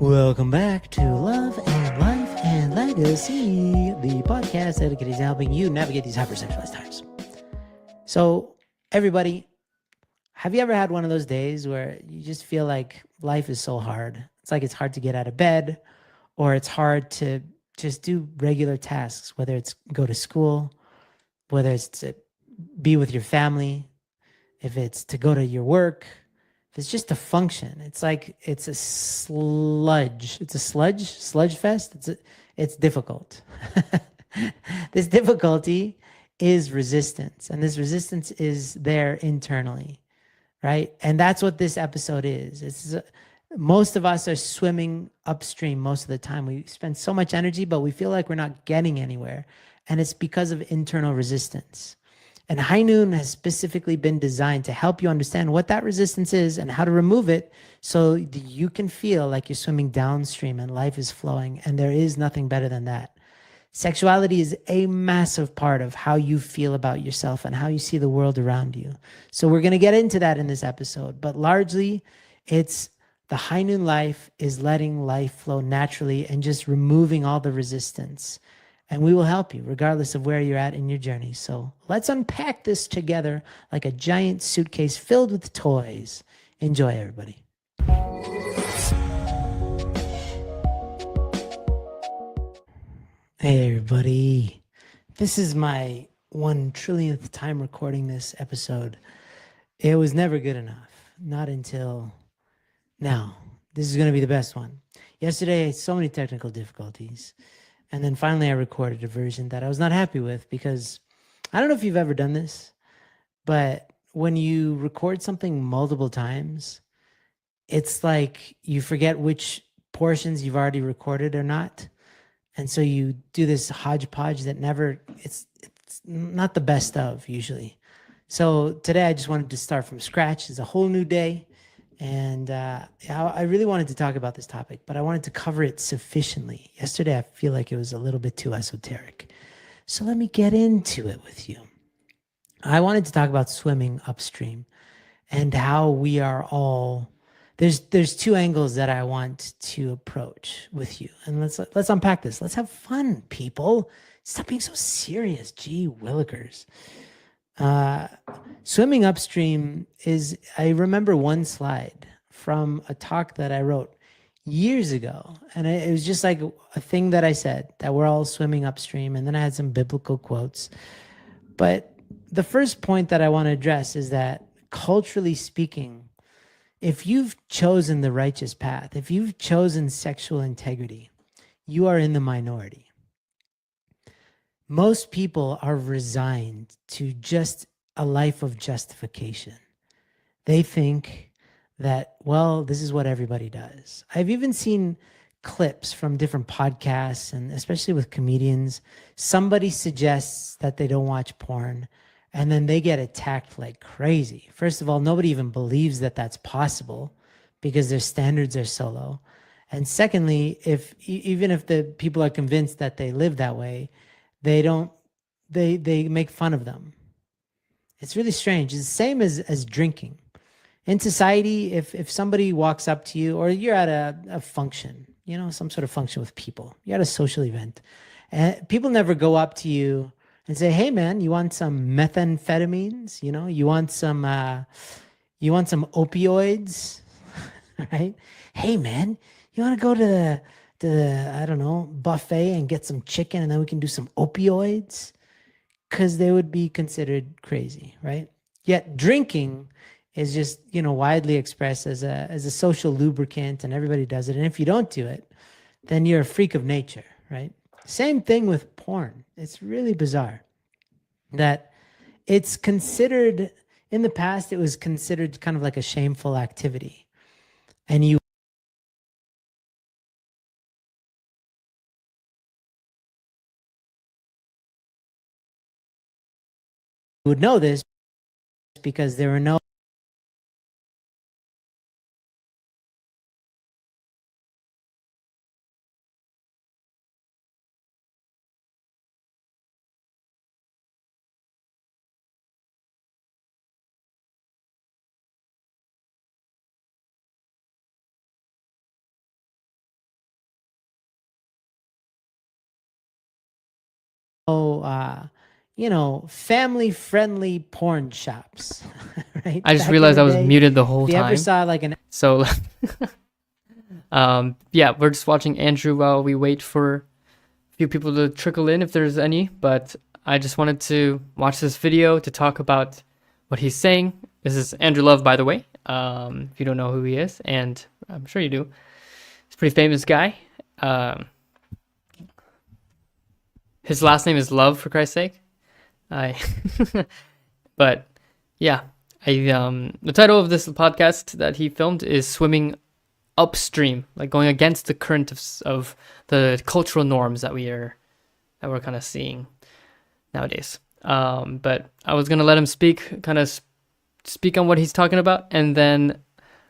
Welcome back to Love and Life and Legacy, the podcast dedicated to helping you navigate these hypersexualized times. So, everybody, have you ever had one of those days where you just feel like life is so hard? It's like it's hard to get out of bed, or it's hard to just do regular tasks, whether it's go to school, whether it's to be with your family, if it's to go to your work, if it's just to function. It's like it's a sludge. It's a sludge fest. It's difficult. This difficulty is resistance, and this resistance is there internally, right? And that's what this episode is. Most of us are swimming upstream most of the time. We spend so much energy, but we feel like we're not getting anywhere, and it's because of internal resistance. And High Noon has specifically been designed to help you understand what that resistance is and how to remove it so that you can feel like you're swimming downstream and life is flowing. And there is nothing better than that. Sexuality is a massive part of how you feel about yourself and how you see the world around you. So we're going to get into that in this episode, but largely it's the High Noon life is letting life flow naturally and just removing all the resistance. And we will help you regardless of where you're at in your journey. So let's unpack this together like a giant suitcase filled with toys. Enjoy, everybody. Hey, everybody. This is my 1 trillionth time recording this episode. It was never good enough. Not until now. This is going to be the best one. Yesterday, I had so many technical difficulties. And then finally, I recorded a version that I was not happy with because I don't know if you've ever done this, but when you record something multiple times, it's like you forget which portions you've already recorded or not. And so you do this hodgepodge that it's not the best of usually. So today I just wanted to start from scratch. It's a whole new day. And I really wanted to talk about this topic, but I wanted to cover it sufficiently. Yesterday, I feel like it was a little bit too esoteric. So let me get into it with you. I wanted to talk about swimming upstream and how we are all there's two angles that I want to approach with you. And let's unpack this. Let's have fun, people. Stop being so serious. Gee willikers. Swimming upstream is, I remember one slide from a talk that I wrote years ago. And it was just like a thing that I said, that we're all swimming upstream. And then I had some biblical quotes. But the first point that I want to address is that culturally speaking, if you've chosen the righteous path, if you've chosen sexual integrity, you are in the minority. Most people are resigned to just a life of justification. They think that, well, this is what everybody does. I've even seen clips from different podcasts, and especially with comedians, somebody suggests that they don't watch porn, and then they get attacked like crazy. First of all, nobody even believes that that's possible because their standards are so low. And secondly, even if the people are convinced that they live that way, they make fun of them. It's really strange. It's the same as drinking. In society, if somebody walks up to you, or you're at a function, some sort of function with people, you're at a social event, and people never go up to you and say, "Hey, man, you want some methamphetamines? You want some opioids, right? Hey, man, you want to go to the I don't know, buffet and get some chicken, and then we can do some opioids?" Because they would be considered crazy, right? Yet drinking is just, widely expressed as a social lubricant, and everybody does it. And if you don't do it, then you're a freak of nature, right? Same thing with porn. It's really bizarre that it's considered, in the past, it was considered kind of like a shameful activity. And you would know this because there were no uh, family friendly porn shops, right? I just Back in realized the I was day, muted the whole if you ever time. saw like an So, yeah, we're just watching Andrew while we wait for a few people to trickle in if there's any. But I just wanted to watch this video to talk about what he's saying. This is Andrew Love, by the way, if you don't know who he is, and I'm sure you do. He's a pretty famous guy. Um, his last name is Love, for Christ's sake. I, but yeah, the title of this podcast that he filmed is "Swimming Upstream," like going against the current of the cultural norms that we're kind of seeing nowadays. But I was gonna let him speak on what he's talking about, and then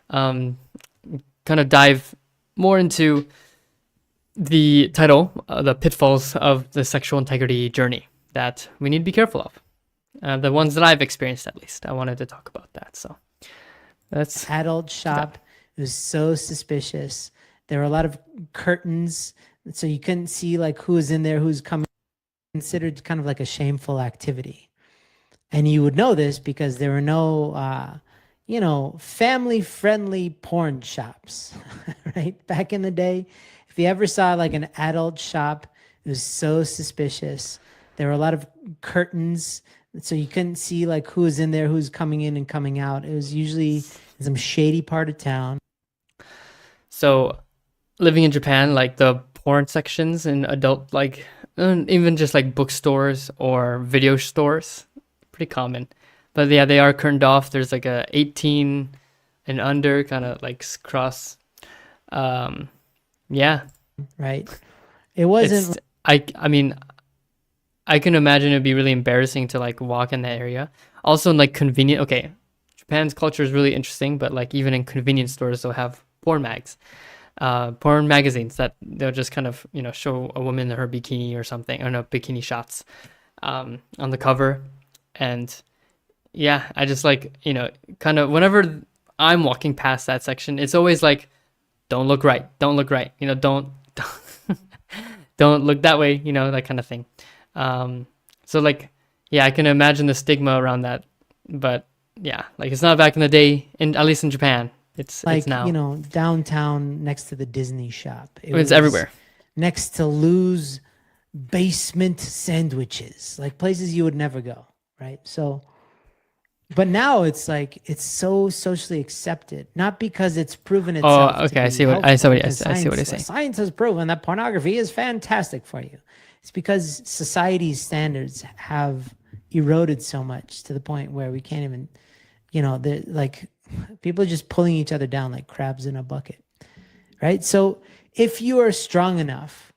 kind of dive more into the title, the pitfalls of the sexual integrity journey that we need to be careful of. The ones that I've experienced, at least. I wanted to talk about that. So that's adult shop. It was so suspicious. There were a lot of curtains, so you couldn't see like who was in there, who's coming. Considered kind of like a shameful activity. And you would know this because there were no, family friendly porn shops, right? Back in the day, if you ever saw like an adult shop, it was so suspicious. There were a lot of curtains, so you couldn't see like who was in there, who's coming in and coming out. It was usually in some shady part of town. So living in Japan, like the porn sections in adult, like even just like bookstores or video stores, pretty common. But yeah, they are curtained off. There's like a 18 and under kind of like cross. Yeah, Right. It wasn't. I mean, I can imagine it'd be really embarrassing to like walk in that area. Also, in like convenient. Okay, Japan's culture is really interesting, but like even in convenience stores, they'll have porn magazines that they'll just kind of show a woman in her bikini or something, or no bikini shots, on the cover, and yeah, I just like kind of whenever I'm walking past that section, it's always like, don't look right, don't don't look that way, that kind of thing. So like, yeah, I can imagine the stigma around that, but yeah, like it's not back in the day, at least in Japan. It's like now. Downtown next to the Disney shop. It's everywhere. Next to Lou's basement sandwiches, like places you would never go, right? So, but now it's like it's so socially accepted, not because it's proven itself. Oh, okay. I see what you're saying. Science has proven that pornography is fantastic for you. It's because society's standards have eroded so much to the point where we can't even, like people are just pulling each other down like crabs in a bucket, right? So if you are strong enough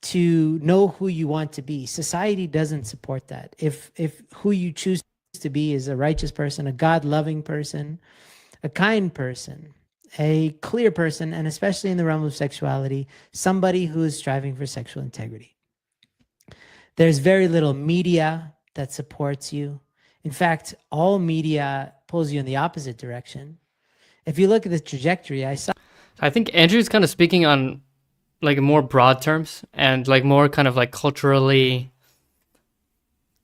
to know who you want to be, society doesn't support that. If who you choose to be is a righteous person, a God-loving person, a kind person, a clear person, and especially in the realm of sexuality, somebody who is striving for sexual integrity. There's very little media that supports you. In fact, all media pulls you in the opposite direction. If you look at the trajectory, I think Andrew's kind of speaking on like more broad terms and like more kind of like culturally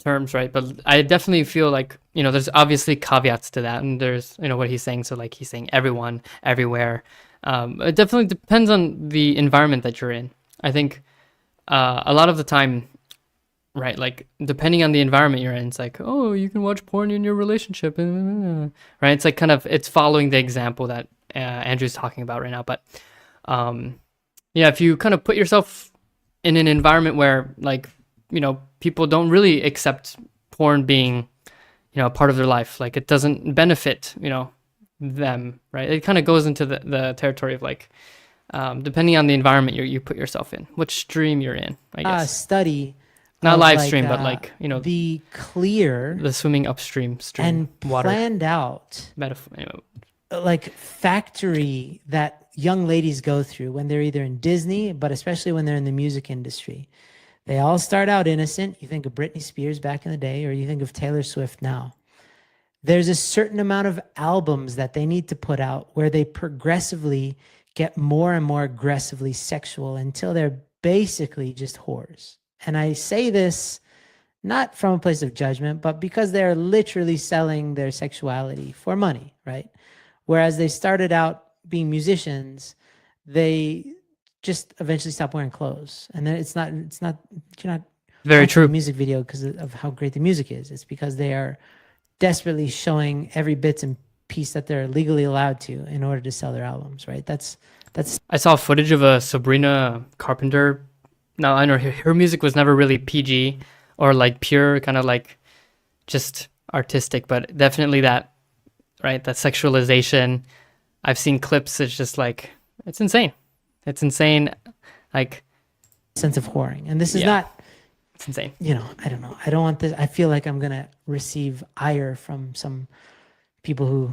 terms, right? But I definitely feel like, there's obviously caveats to that, and there's, what he's saying. So like he's saying everyone, everywhere. It definitely depends on the environment that you're in. I think a lot of the time, right, like depending on the environment you're in, it's like, oh, you can watch porn in your relationship, right? It's like kind of, it's following the example that Andrew's talking about right now. But yeah, if you kind of put yourself in an environment where like, people don't really accept porn being, part of their life, like it doesn't benefit, them, right? It kind of goes into the territory of like, depending on the environment you put yourself in, which stream you're in, I guess. Study. Not live stream, but like, the clear, the swimming upstream stream and water planned out metaphor, like factory that young ladies go through when they're either in Disney, but especially when they're in the music industry. They all start out innocent. You think of Britney Spears back in the day, or you think of Taylor Swift now. There's a certain amount of albums that they need to put out where they progressively get more and more aggressively sexual until they're basically just whores. And I say this not from a place of judgment, but because they're literally selling their sexuality for money, right? Whereas they started out being musicians, they just eventually stop wearing clothes. And then you're not Very watching true. a music video because of how great the music is. It's because they are desperately showing every bits and piece that they're legally allowed to in order to sell their albums, right? That's I saw footage of a Sabrina Carpenter. Now I know her music was never really PG or like pure, kind of like just artistic, but definitely that, right? That sexualization. I've seen clips. It's just like, it's insane. It's insane. Like, sense of whoring. And this is Yeah. not, it's insane. I don't know. I don't want this. I feel like I'm going to receive ire from some people who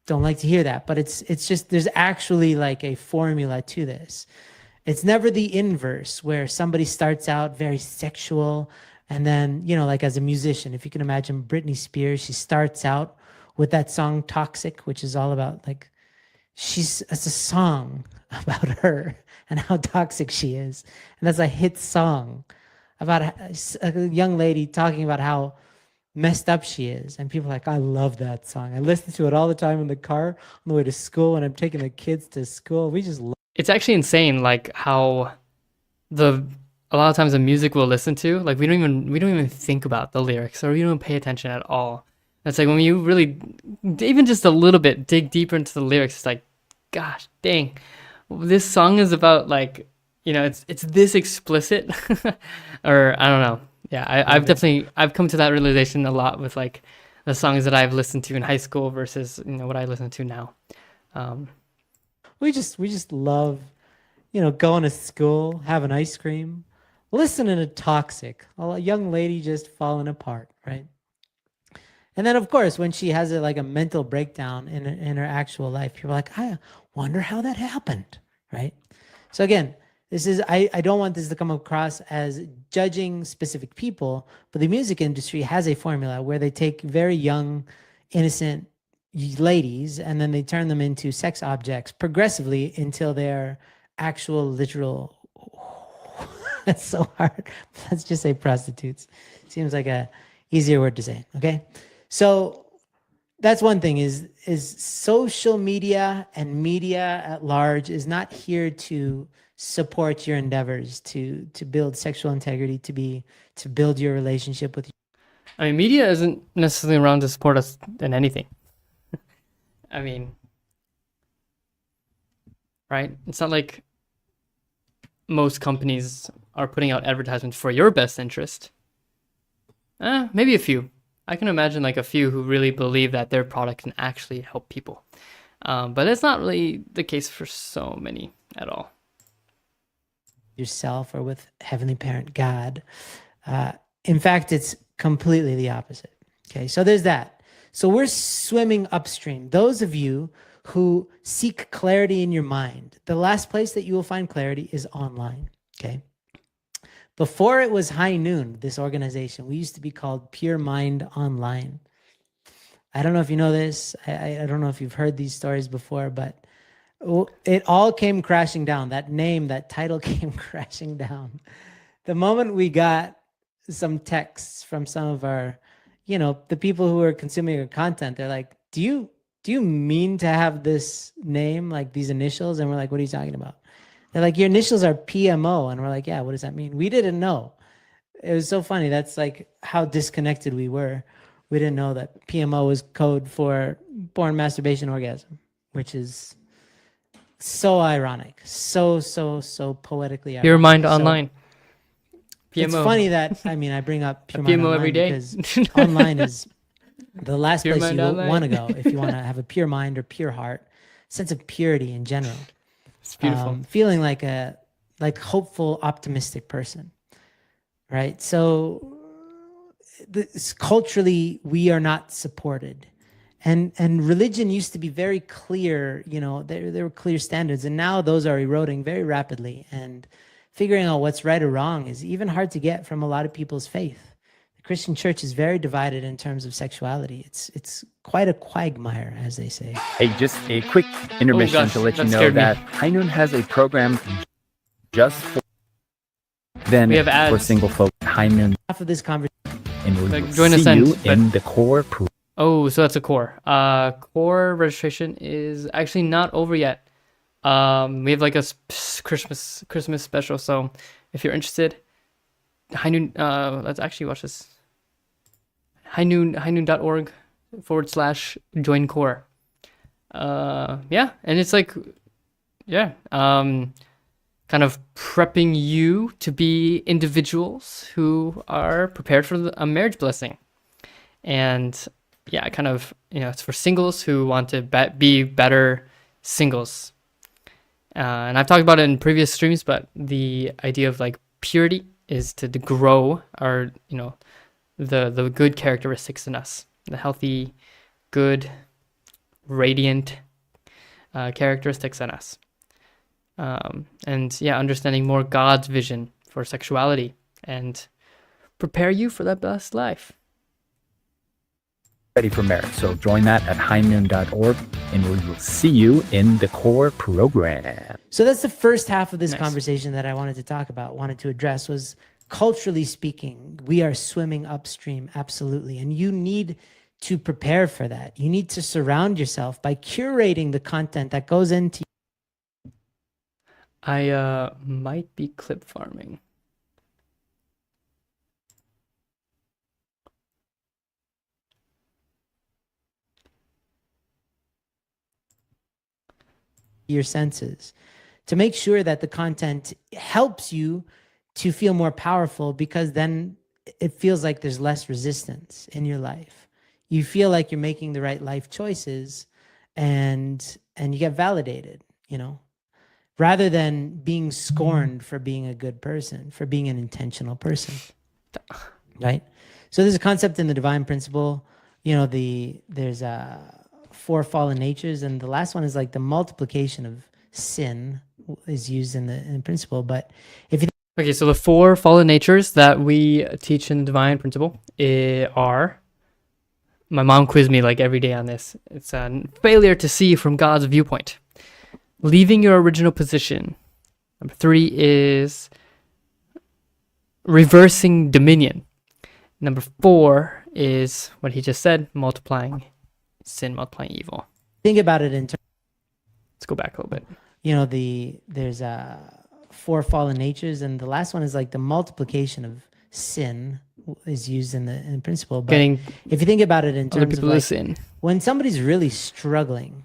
don't like to hear that, but it's just, there's actually like a formula to this. It's never the inverse where somebody starts out very sexual and then, like as a musician, if you can imagine Britney Spears, she starts out with that song Toxic, which is all about like, it's a song about her and how toxic she is. And that's a hit song about a young lady talking about how messed up she is. And people are like, I love that song. I listen to it all the time in the car on the way to school when I'm taking the kids to school. We just love It's actually insane, like how a lot of times the music we'll listen to, like we don't even think about the lyrics or we don't pay attention at all. It's like when you really, even just a little bit, dig deeper into the lyrics, it's like, gosh, dang, this song is about like, it's this explicit, or I don't know. Yeah, I've come to that realization a lot with like the songs that I've listened to in high school versus what I listen to now. we just love, going to school, having ice cream, listening to Toxic, a young lady just falling apart, right? And then, of course, when she has a mental breakdown in her actual life, people are like, I wonder how that happened, right? So again, I don't want this to come across as judging specific people, but the music industry has a formula where they take very young, innocent ladies and then they turn them into sex objects progressively until they're actual, literal. That's so hard. Let's just say prostitutes. Seems like a easier word to say. Okay. So that's one thing is social media and media at large is not here to support your endeavors to build sexual integrity, to build your relationship with. I mean, media isn't necessarily around to support us in anything. I mean, right? It's not like most companies are putting out advertisements for your best interest. Maybe a few. I can imagine like a few who really believe that their product can actually help people. But that's not really the case for so many at all. Yourself or with Heavenly Parent God. In fact, it's completely the opposite. Okay, so there's that. So we're swimming upstream. Those of you who seek clarity in your mind, the last place that you will find clarity is online. Okay. Before it was High Noon, this organization, we used to be called Pure Mind Online. I don't know if you know this. I don't know if you've heard these stories before, but it all came crashing down. That name, that title came crashing down. The moment we got some texts from some of our, the people who are consuming our content, they're like, do you mean to have this name, like these initials? And we're like, what are you talking about? They're like, your initials are PMO. And we're like, yeah, what does that mean? We didn't know. It was so funny. That's like how disconnected we were. We didn't know that PMO was code for porn masturbation orgasm, which is so ironic. So poetically ironic. Pure Mind Online. PMO. It's funny that, I bring up Pure Mind PMO Online every day. because online is the last Pure place Mind you Online. want to go if you want to have a pure mind or pure heart, sense of purity in general. It's beautiful. Feeling like a hopeful, optimistic person, right? So culturally, we are not supported. And religion used to be very clear, there were clear standards, and now those are eroding very rapidly. And figuring out what's right or wrong is even hard to get from a lot of people's faith. The Christian church is very divided in terms of sexuality. It's quite a quagmire, as they say. Hey, just a quick intermission to let you know that High Noon has a program just for We have ads. for single folks. High Noon. Half of this conversation. and we Like, will join see Ascend, you in the core. Oh, so that's a core. Core registration is actually not over yet. We have like a Christmas special. So if you're interested, high noon. Let's actually watch this. highnoon.org/join core. Yeah, and it's like, yeah, kind of prepping you to be individuals who are prepared for a marriage blessing. And yeah, kind of, it's for singles who want to be better singles. And I've talked about it in previous streams, but the idea of like purity is to grow our, the good characteristics in us, the healthy, good, radiant characteristics in us. And yeah, understanding more God's vision for sexuality and prepare you for that best life. Ready for marriage. So join that at highnoon.org, and we will see you in the core program. So that's the first half of this conversation that I wanted to address was, culturally speaking, we are swimming upstream, absolutely. And you need to prepare for that. You need to surround yourself by curating the content that goes into. I might be clip farming. Your senses to make sure that the content helps you to feel more powerful, because then it feels like there's less resistance in your life. You feel like you're making the right life choices, and you get validated, rather than being scorned for being a good person, for being an intentional person, right? So there's a concept in the divine principle, there's four fallen natures, and the last one is like the multiplication of sin is used in the principle. But if you okay, so the four fallen natures that we teach in the divine principle are, my mom quizzed me like every day on this. It's a failure to see from God's viewpoint, leaving your original position. Number 3 is reversing dominion. Number 4 is what he just said, multiplying sin, multiplying evil. think about it in terms, let's go back a little bit. There's four fallen natures, and the last one is like the multiplication of sin is used in the principle. But if you think about it in terms of like, sin, when somebody's really struggling,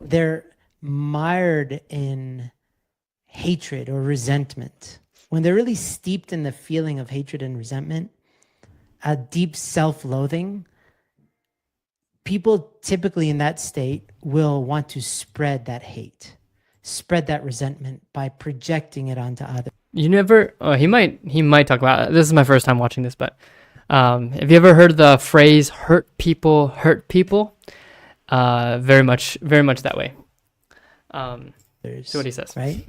they're mired in hatred or resentment. When they're really steeped in the feeling of hatred and resentment, a deep self-loathing, people typically in that state will want to spread that hate, spread that resentment by projecting it onto others. You never, he might talk about it. This is my first time watching this, but have you ever heard the phrase hurt people hurt people? Very much that way. See what he says, right?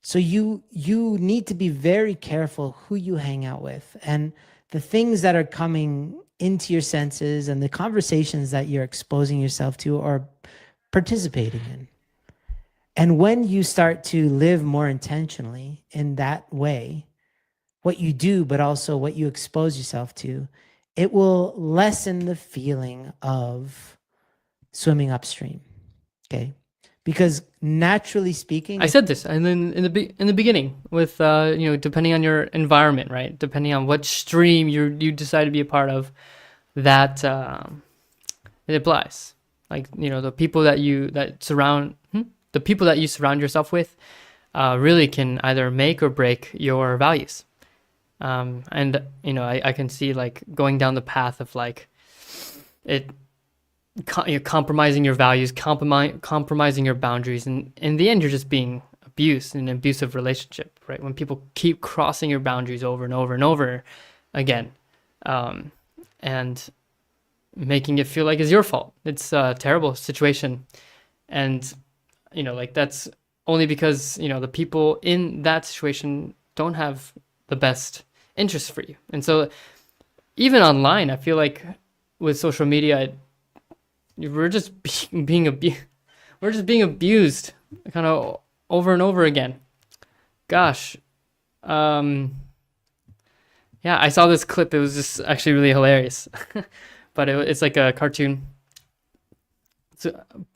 So you need to be very careful who you hang out with, and the things that are coming into your senses and the conversations that you're exposing yourself to or participating in. And when you start to live more intentionally in that way, what you do, but also what you expose yourself to, it will lessen the feeling of swimming upstream. Okay. Because naturally speaking, I said this, and then in the beginning, with depending on your environment, right? Depending on what stream you decide to be a part of, that it applies. Like the people that you surround yourself with, really can either make or break your values. And I can see like going down the path of like it. Compromising your values, compromising your boundaries, and in the end, you're just being abused in an abusive relationship, right? When people keep crossing your boundaries over and over and over again, and making it feel like it's your fault. It's a terrible situation, and that's only because the people in that situation don't have the best interest for you. And so, even online, I feel like with social media, we're just being abused kind of over and over again. Gosh. Yeah, Yeah, I saw this clip. It was just actually really hilarious. But it's like a cartoon. It's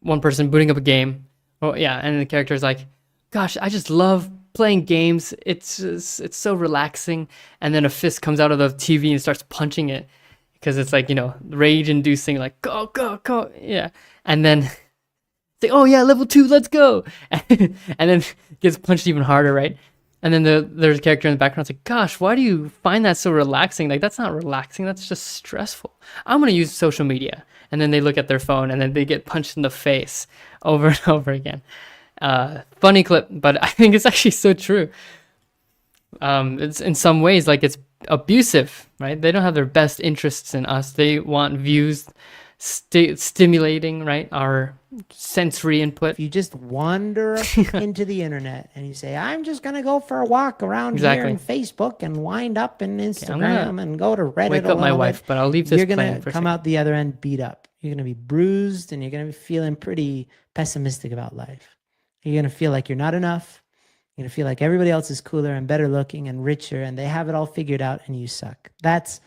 one person booting up a game. Oh yeah, and the character is like, "Gosh, I just love playing games. It's so relaxing." And then a fist comes out of the TV and starts punching it because it's like, rage-inducing, like go go go, yeah. And then it's like, "Oh yeah, level 2, let's go," and then gets punched even harder, right? And then there's a character in the background. It's like, "Gosh, why do you find that so relaxing? Like that's not relaxing. That's just stressful. I'm gonna use social media." And then they look at their phone and then they get punched in the face over and over again. Funny clip, but I think it's actually so true. It's in some ways like it's abusive, right? They don't have their best interests in us. They want views, stimulating, right? Our sensory input. If you just wander into the internet and you say, I'm just going to go for a walk around Exactly. here in Facebook and wind up in I'm Instagram gonna and go to Reddit. Wake up my wife, but I'll leave this You're playing going for to a come second. out the other end beat up. You're going to be bruised and you're going to be feeling pretty pessimistic about life. You're going to feel like you're not enough. You're going to feel like everybody else is cooler and better looking and richer and they have it all figured out and you suck. That's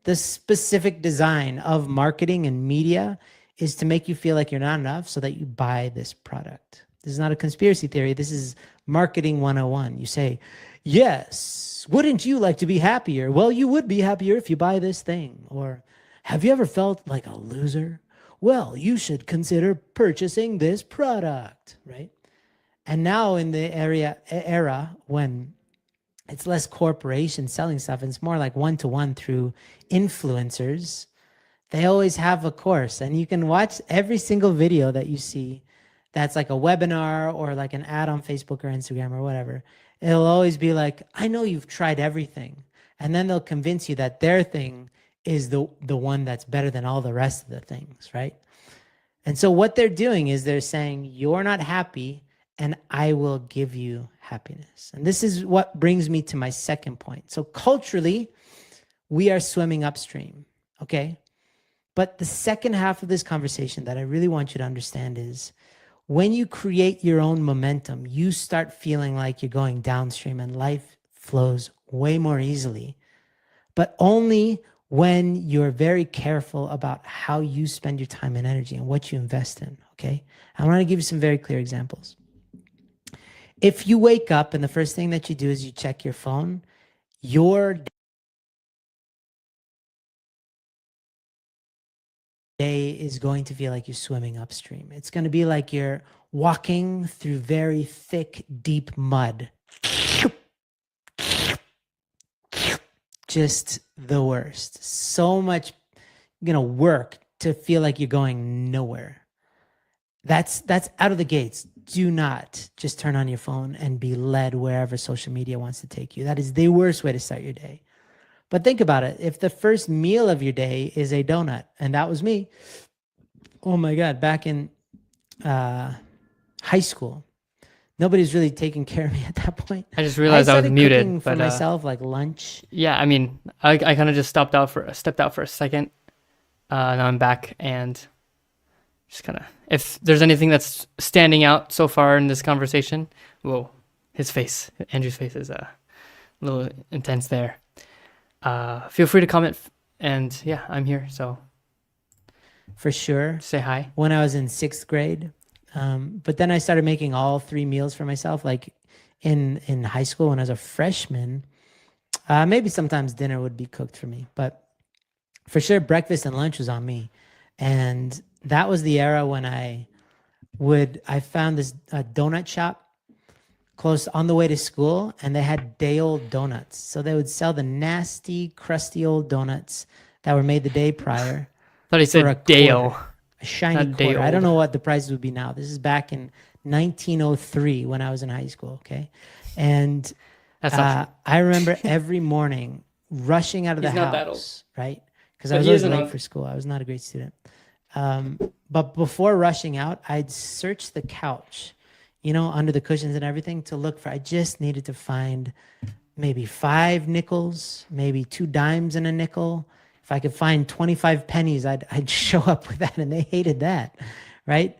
the specific design of marketing and media, is to make you feel like you're not enough so that you buy this product. This is not a conspiracy theory. This is marketing 101. You say, yes, wouldn't you like to be happier? Well, you would be happier if you buy this thing. Or have you ever felt like a loser? Well, you should consider purchasing this product, right? And now in the era when it's less corporations selling stuff, and it's more like one-to-one through influencers, they always have a course, and you can watch every single video that you see that's like a webinar or like an ad on Facebook or Instagram or whatever. It'll always be like, I know you've tried everything. And then they'll convince you that their thing is the one that's better than all the rest of the things, right? And so what they're doing is they're saying, you're not happy and I will give you happiness. And this is what brings me to my second point. So culturally, we are swimming upstream, okay? But the second half of this conversation that I really want you to understand is when you create your own momentum, you start feeling like you're going downstream and life flows way more easily, but only when you're very careful about how you spend your time and energy and what you invest in, okay? I want to give you some very clear examples. If you wake up and the first thing that you do is you check your phone, your day is going to feel like you're swimming upstream. It's going to be like you're walking through very thick, deep mud. Just the worst. So much, work to feel like you're going nowhere. That's out of the gates. Do not just turn on your phone and be led wherever social media wants to take you. That is the worst way to start your day. But think about it. If the first meal of your day is a donut, and that was me, oh my God, back in high school, nobody's really taking care of me at that point. I just realized I was started muted, cooking for but myself, like lunch. yeah, I mean, I kind of just stepped out for a second. Now I'm back, and just kind of, if there's anything that's standing out so far in this conversation, whoa, Andrew's face is a little intense there. Feel free to comment, and yeah, I'm here, so For sure. say hi. When I was in 6th grade. But then I started making all 3 meals for myself, like in high school when I was a freshman. Maybe sometimes dinner would be cooked for me, but for sure breakfast and lunch was on me. And that was the era when I found this donut shop close on the way to school, and they had day-old donuts. So they would sell the nasty, crusty old donuts that were made the day prior. Thought he for a said Dale. quarter. A shiny Not day quarter. I don't old. know what the prices would be now. This is back in 1903 when I was in high school, okay? And That's not I remember every morning rushing out of the He's not that house, right? Because But I was he always isn't late on- for school. I was not a great student. But before rushing out, I'd search the couch, under the cushions and everything to look for. I just needed to find maybe 5 nickels, maybe 2 dimes and a nickel. If I could find 25 pennies, I'd show up with that, and they hated that, right?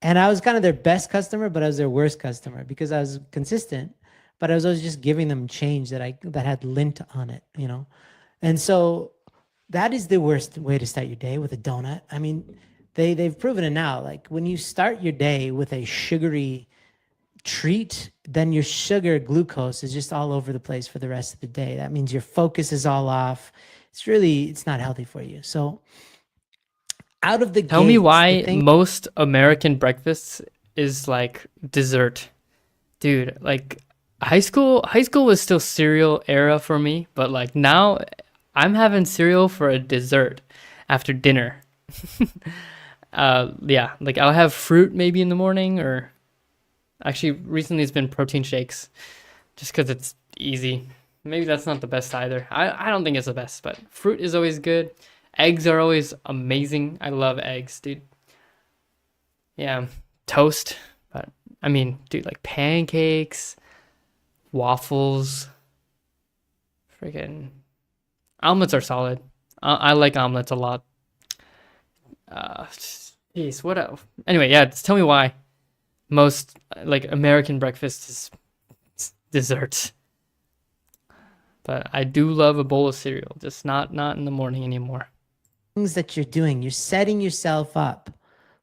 And I was kind of their best customer, but I was their worst customer because I was consistent, but I was always just giving them change that had lint on it, And so that is the worst way to start your day, with a donut. I mean, they've proven it now. Like when you start your day with a sugary treat, then your sugar glucose is just all over the place for the rest of the day. That means your focus is all off. It's not healthy for you. So out of the Tell me gates, the why thing most American breakfasts is like dessert. Dude, like high school was still cereal era for me, but like now I'm having cereal for a dessert after dinner. Yeah, like I'll have fruit maybe in the morning, or actually recently it's been protein shakes just because it's easy. Maybe that's not the best either. I don't think it's the best, but fruit is always good. Eggs are always amazing. I love eggs, dude. Yeah, toast. But I mean, dude, like pancakes, waffles, freaking omelets are solid. I like omelets a lot. Jeez, what else? Anyway, yeah, just tell me why most like American breakfast is desserts. But I do love a bowl of cereal, just not in the morning anymore. things that you're doing, you're setting yourself up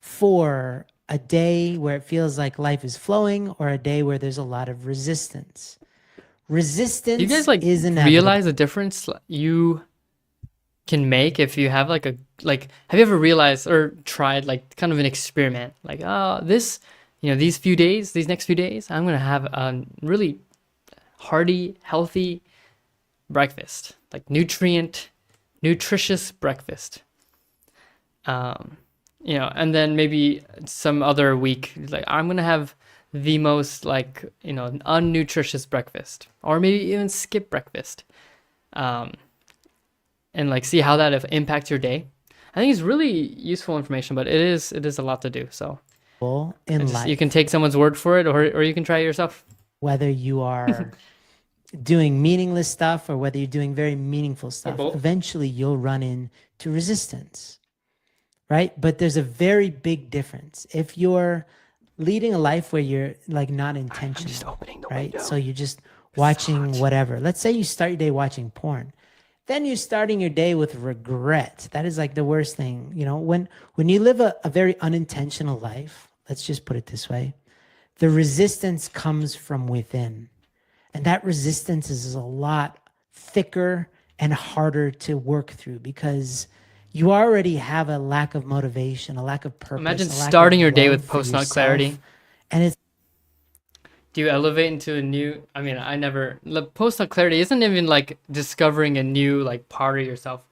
for a day where it feels like life is flowing, or a day where there's a lot of resistance. Do you Resistance guys like is inevitable. realize the difference you can make if you have like a like have you ever realized or tried like kind of an experiment like this these few days, these next few days I'm gonna have a really hearty, healthy breakfast, like nutritious breakfast. And then maybe some other week, like I'm gonna have the most like unnutritious breakfast, or maybe even skip breakfast, and like see how that impacts your day. I think it's really useful information, but it is a lot to do. So in life, you can take someone's word for it, or you can try it yourself. whether you are doing meaningless stuff or whether you're doing very meaningful stuff, both. eventually you'll run into resistance, right? But there's a very big difference. If you're leading a life where you're like not intentional, opening the right? window. So you're just watching whatever. Let's say you start your day watching porn. Then you're starting your day with regret. That is like the worst thing. When you live a very unintentional life, let's just put it this way, the resistance comes from within. And that resistance is a lot thicker and harder to work through because you already have a lack of motivation, a lack of purpose. Imagine a lack starting of your day love with for post-nut yourself. clarity. And it's Do you elevate into a new? I mean, I never. The post-nut clarity isn't even like discovering a new like part of yourself.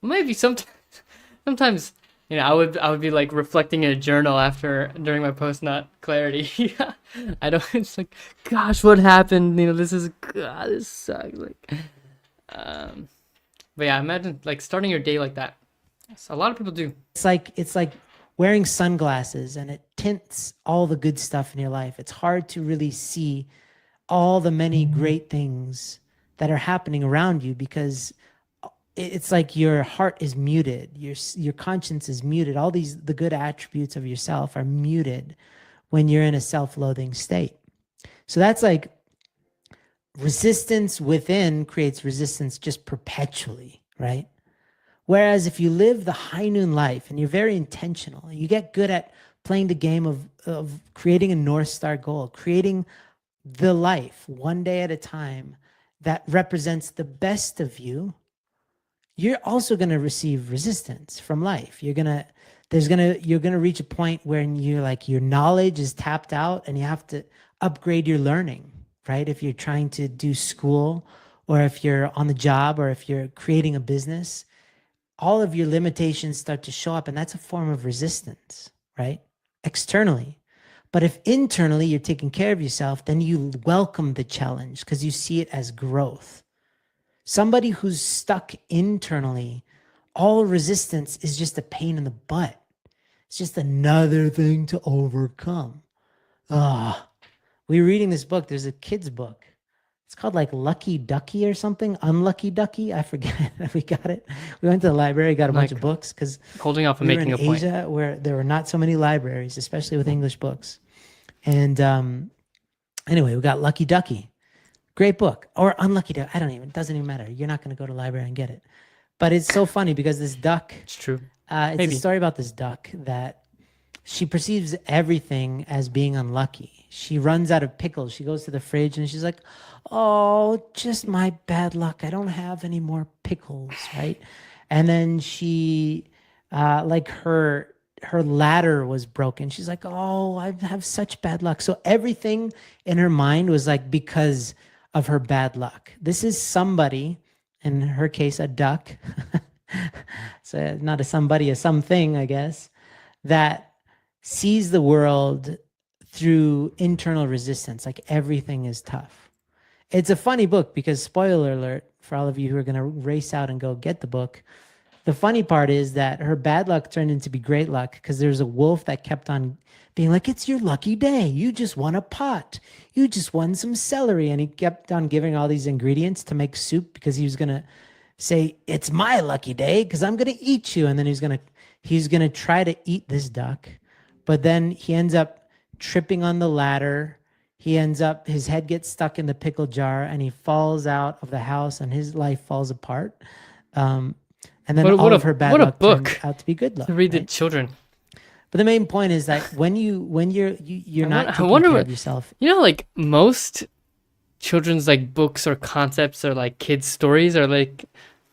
Maybe sometimes I would be like reflecting in a journal during my post-nut clarity. I don't. It's like, gosh, what happened? This sucks. Like, but yeah, imagine like starting your day like that. So a lot of people do. it's like wearing sunglasses, and it tints all the good stuff in your life. It's hard to really see all the many great things that are happening around you because it's like your heart is muted, your conscience is muted. All the good attributes of yourself are muted when you're in a self-loathing state. So that's like resistance within creates resistance just perpetually, right? Whereas if you live the high noon life and you're very intentional, you get good at playing the game of creating a North Star goal, creating the life one day at a time that represents the best of you, you're also going to receive resistance from life. You're going to reach a point where you're like, your knowledge is tapped out and you have to upgrade your learning, right? If you're trying to do school, or if you're on the job, or if you're creating a business, all of your limitations start to show up, and that's a form of resistance, right? Externally. But if internally you're taking care of yourself, then you welcome the challenge because you see it as growth. Somebody who's stuck internally, all resistance is just a pain in the butt. It's just another thing to overcome. We're reading this book. There's a kid's book. It's called like Lucky Ducky or something. Unlucky Ducky. I forget. We got it. We went to the library, got a bunch of books because Holding off on we were making in a point. Asia where there were not so many libraries, especially with English books. And anyway, we got Lucky Ducky. Great book. Or Unlucky Duck. I don't even, it doesn't even matter. You're not going to go to the library and get it. But it's so funny because this duck, It's true. it's Maybe. a story about this duck that she perceives everything as being unlucky. She runs out of pickles. She goes to the fridge and she's like, oh, just my bad luck. I don't have any more pickles, right? And then she, like her ladder was broken. She's like, oh, I have such bad luck. So everything in her mind was like because of her bad luck. This is somebody, in her case, a duck. So not a somebody, a something, I guess, that sees the world through internal resistance. Like everything is tough. It's a funny book because, spoiler alert, for all of you who are going to race out and go get the book, the funny part is that her bad luck turned into be great luck because there's a wolf that kept on being like, it's your lucky day. You just won a pot. You just won some celery. And he kept on giving all these ingredients to make soup because he was going to say, it's my lucky day because I'm going to eat you. And then he's going to try to eat this duck. But then he ends up tripping on the ladder. His head gets stuck in the pickle jar and he falls out of the house and his life falls apart. And then all of her bad luck turned out to be good luck. To read right? to children. But the main point is that when you're not taking care of yourself. You know, like most children's like books or concepts or like kids' stories are like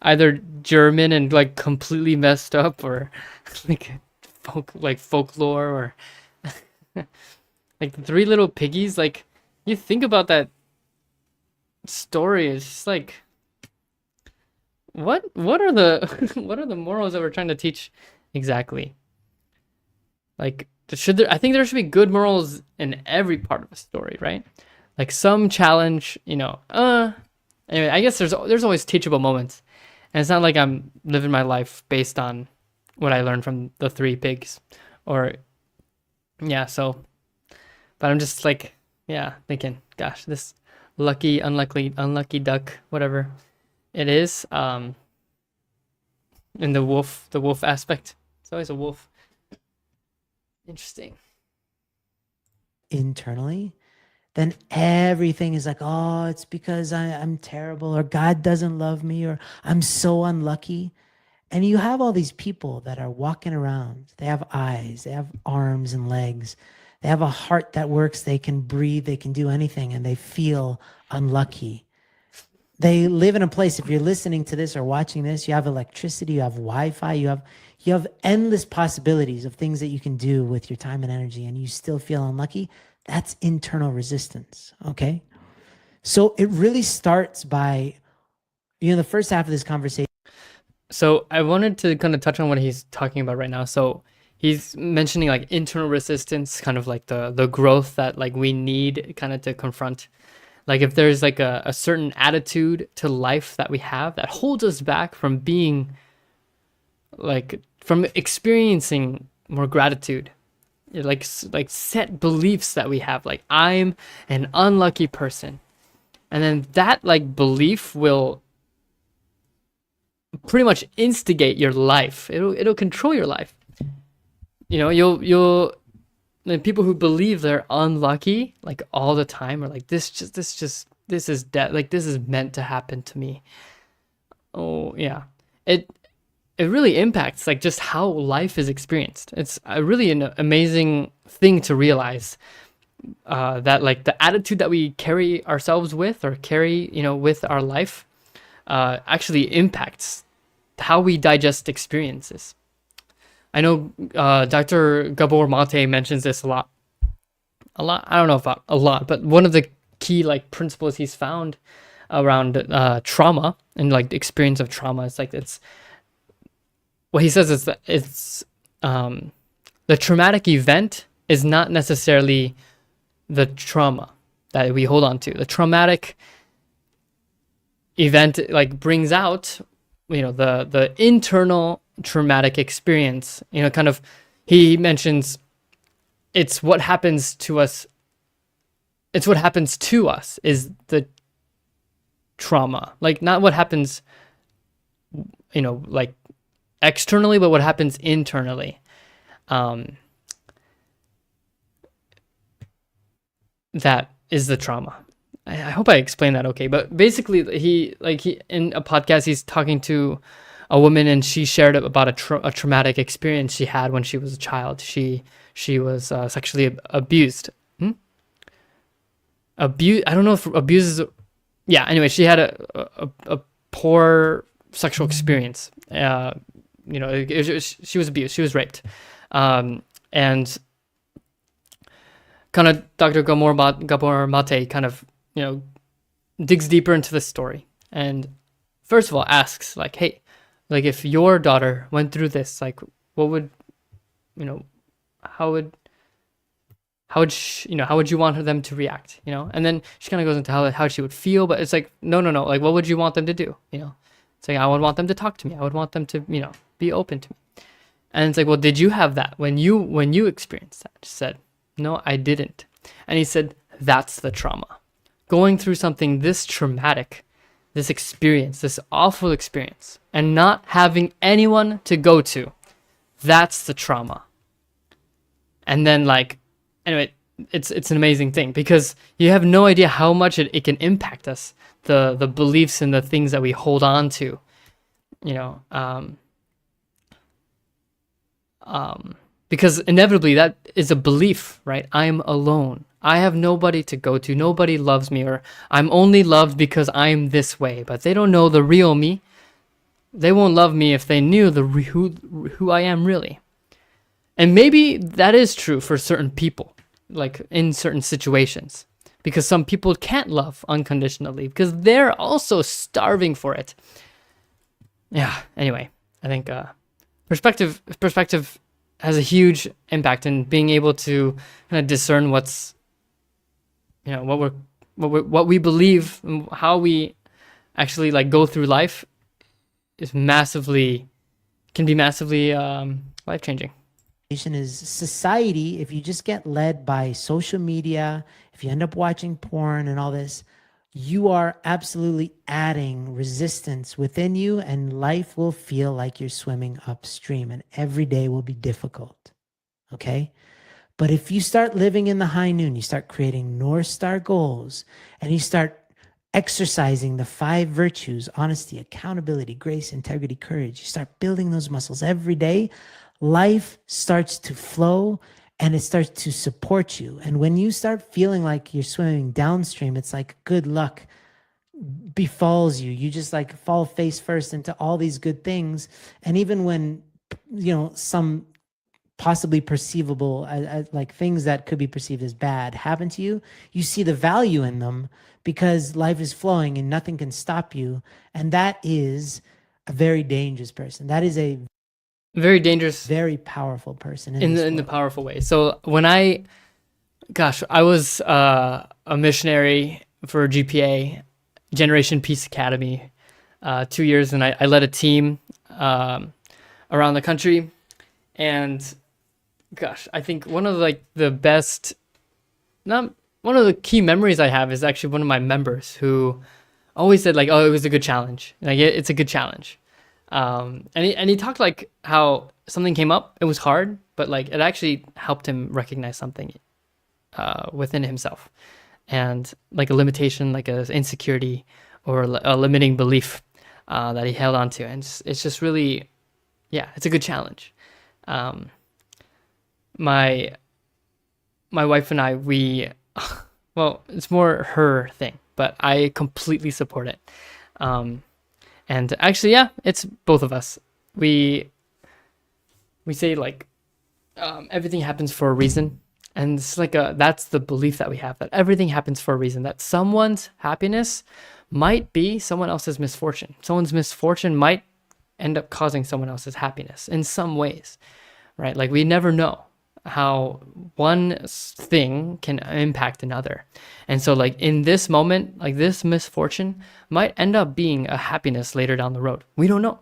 either German and like completely messed up or like folklore or like the Three Little Piggies. Like you think about that story, it's just like what are the what are the morals that we're trying to teach exactly? Like I think there should be good morals in every part of a story, right? Like some challenge, anyway, I guess there's always teachable moments. And it's not like I'm living my life based on what I learned from the Three Pigs or but I'm just like thinking, gosh, this lucky, unlucky duck, whatever it is, in the wolf aspect. It's always a wolf. Interesting. Internally, then everything is like, oh, it's because I'm terrible, or God doesn't love me, or I'm so unlucky. And you have all these people that are walking around. They have eyes, they have arms and legs. They have a heart that works. They can breathe. They can do anything, and they feel unlucky. They live in a place, if you're listening to this or watching this, you have electricity, you have Wi-Fi, you have endless possibilities of things that you can do with your time and energy, and you still feel unlucky. That's internal resistance, okay? So it really starts by, the first half of this conversation. So I wanted to kind of touch on what he's talking about right now. So he's mentioning like internal resistance, kind of like the growth that like we need kind of to confront. Like if there's like a certain attitude to life that we have that holds us back from being from experiencing more gratitude, like set beliefs that we have, like I'm an unlucky person, and then that like belief will pretty much instigate your life. It'll control your life. You'll the people who believe they're unlucky like all the time are like this is like this is meant to happen to me. Oh yeah, it really impacts like just how life is experienced. It's really an amazing thing to realize that like the attitude that we carry ourselves with or carry with our life actually impacts how we digest experiences. I know Dr. Gabor Mate mentions this a lot. I don't know about a lot, but one of the key like principles he's found around trauma and like the experience of trauma is like what he says is that it's the traumatic event is not necessarily the trauma that we hold on to. The traumatic event like brings out the internal traumatic experience. Kind of he mentions it's what happens to us is the trauma, like not what happens like externally, but what happens internally. That is the trauma. I hope I explained that okay. But basically, he in a podcast, he's talking to a woman, and she shared about a traumatic experience she had when she was a child. She was sexually abused. Abuse. I don't know if abuse is. Yeah. Anyway, she had a poor sexual experience. She was abused. She was raped, and kind of Dr. Gabor Mate kind of digs deeper into the story, and first of all asks like, hey, like if your daughter went through this, like what would how would how would you want them to react, and then she kind of goes into how she would feel, but it's like no, like what would you want them to do, it's like I would want them to talk to me, I would want them to be open to me. And it's like, well, did you have that when you experienced that? She said, no, I didn't. And he said, that's the trauma. Going through something this traumatic, this experience, this awful experience, and not having anyone to go to, that's the trauma. And then anyway, it's an amazing thing because you have no idea how much it can impact us, the beliefs and the things that we hold on to, because inevitably that is a belief, right? I'm alone. I have nobody to go to. Nobody loves me, or I'm only loved because I'm this way. But they don't know the real me. They won't love me if they knew who I am really. And maybe that is true for certain people, like in certain situations, because some people can't love unconditionally because they're also starving for it. Yeah. Anyway, I think perspective has a huge impact in being able to kind of discern what's, what we believe and how we actually go through life can be massively life-changing. Is society, if you just get led by social media, if you end up watching porn and all this, you are absolutely adding resistance within you, and life will feel like you're swimming upstream and every day will be difficult. Okay? But if you start living in the high noon, you start creating North Star goals, and you start exercising the 5 virtues: honesty, accountability, grace, integrity, courage. You start building those muscles every day. Life starts to flow and it starts to support you. And when you start feeling like you're swimming downstream, it's like good luck befalls you. You just fall face first into all these good things. And even when, some possibly perceivable, like things that could be perceived as bad happen to you, you see the value in them because life is flowing and nothing can stop you. And that is a very dangerous person. That is a very dangerous, very powerful person in the powerful way. So when I was a missionary for GPA, Generation Peace Academy, 2 years, and I led a team around the country. And I think one of the best, not one of the key memories I have is actually one of my members who always said oh, it was a good challenge. It's a good challenge. And he talked how something came up, it was hard, but it actually helped him recognize something within himself, and a limitation, a insecurity or a limiting belief that he held on to. And it's just really, it's a good challenge. My wife and I, well, it's more her thing, but I completely support it. And actually, it's both of us. We say everything happens for a reason, and it's that's the belief that we have, that everything happens for a reason. That someone's happiness might be someone else's misfortune. Someone's misfortune might end up causing someone else's happiness in some ways, right? We never know how one thing can impact another. And so in this moment, this misfortune might end up being a happiness later down the road. We don't know.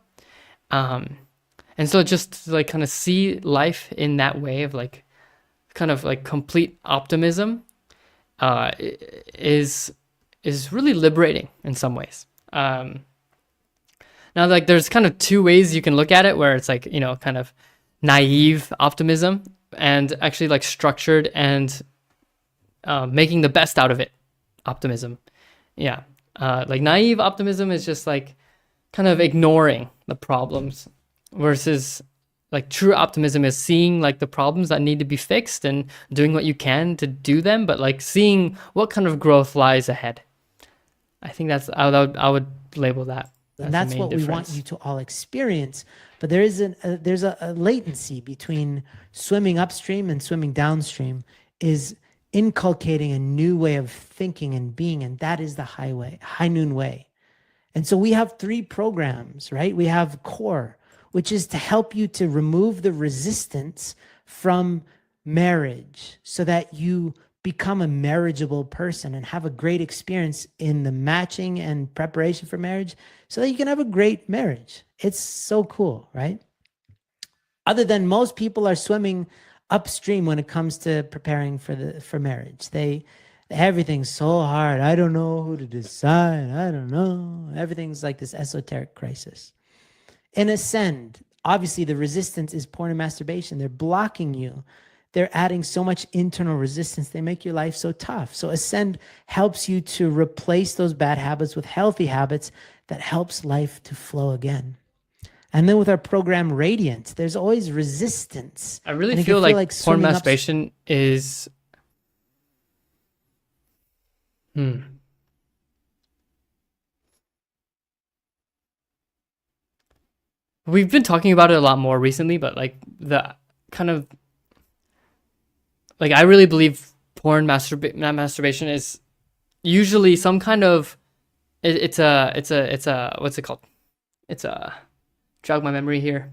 And so just to kind of see life in that way of complete optimism is really liberating in some ways. Now there's kind of 2 ways you can look at it, where it's kind of naive optimism, and actually structured and making the best out of it optimism. Yeah. Like naive optimism is just like kind of ignoring the problems, versus like true optimism is seeing like the problems that need to be fixed and doing what you can to do them, but like seeing what kind of growth lies ahead. I think I would label that. And that's the main what we want difference. you to all experience. But there's a latency between swimming upstream and swimming downstream, is inculcating a new way of thinking and being, and that is the high noon way. And so we have 3 programs, right? We have core, which is to help you to remove the resistance from marriage so that you become a marriageable person and have a great experience in the matching and preparation for marriage so that you can have a great marriage. It's so cool, right? Other than most people are swimming upstream when it comes to preparing for marriage. Everything's so hard. I don't know who to decide. I don't know. Everything's like this esoteric crisis. In Ascend, obviously the resistance is porn and masturbation. They're blocking you. They're adding so much internal resistance. They make your life so tough. So Ascend helps you to replace those bad habits with healthy habits that helps life to flow again. And then with our program Radiant, there's always resistance. I really And it feel can like porn swimming masturbation is we've been talking about it a lot more recently, but like the kind of like I really believe porn masturbation is usually some kind of it's a what's it called? It's a jog my memory here.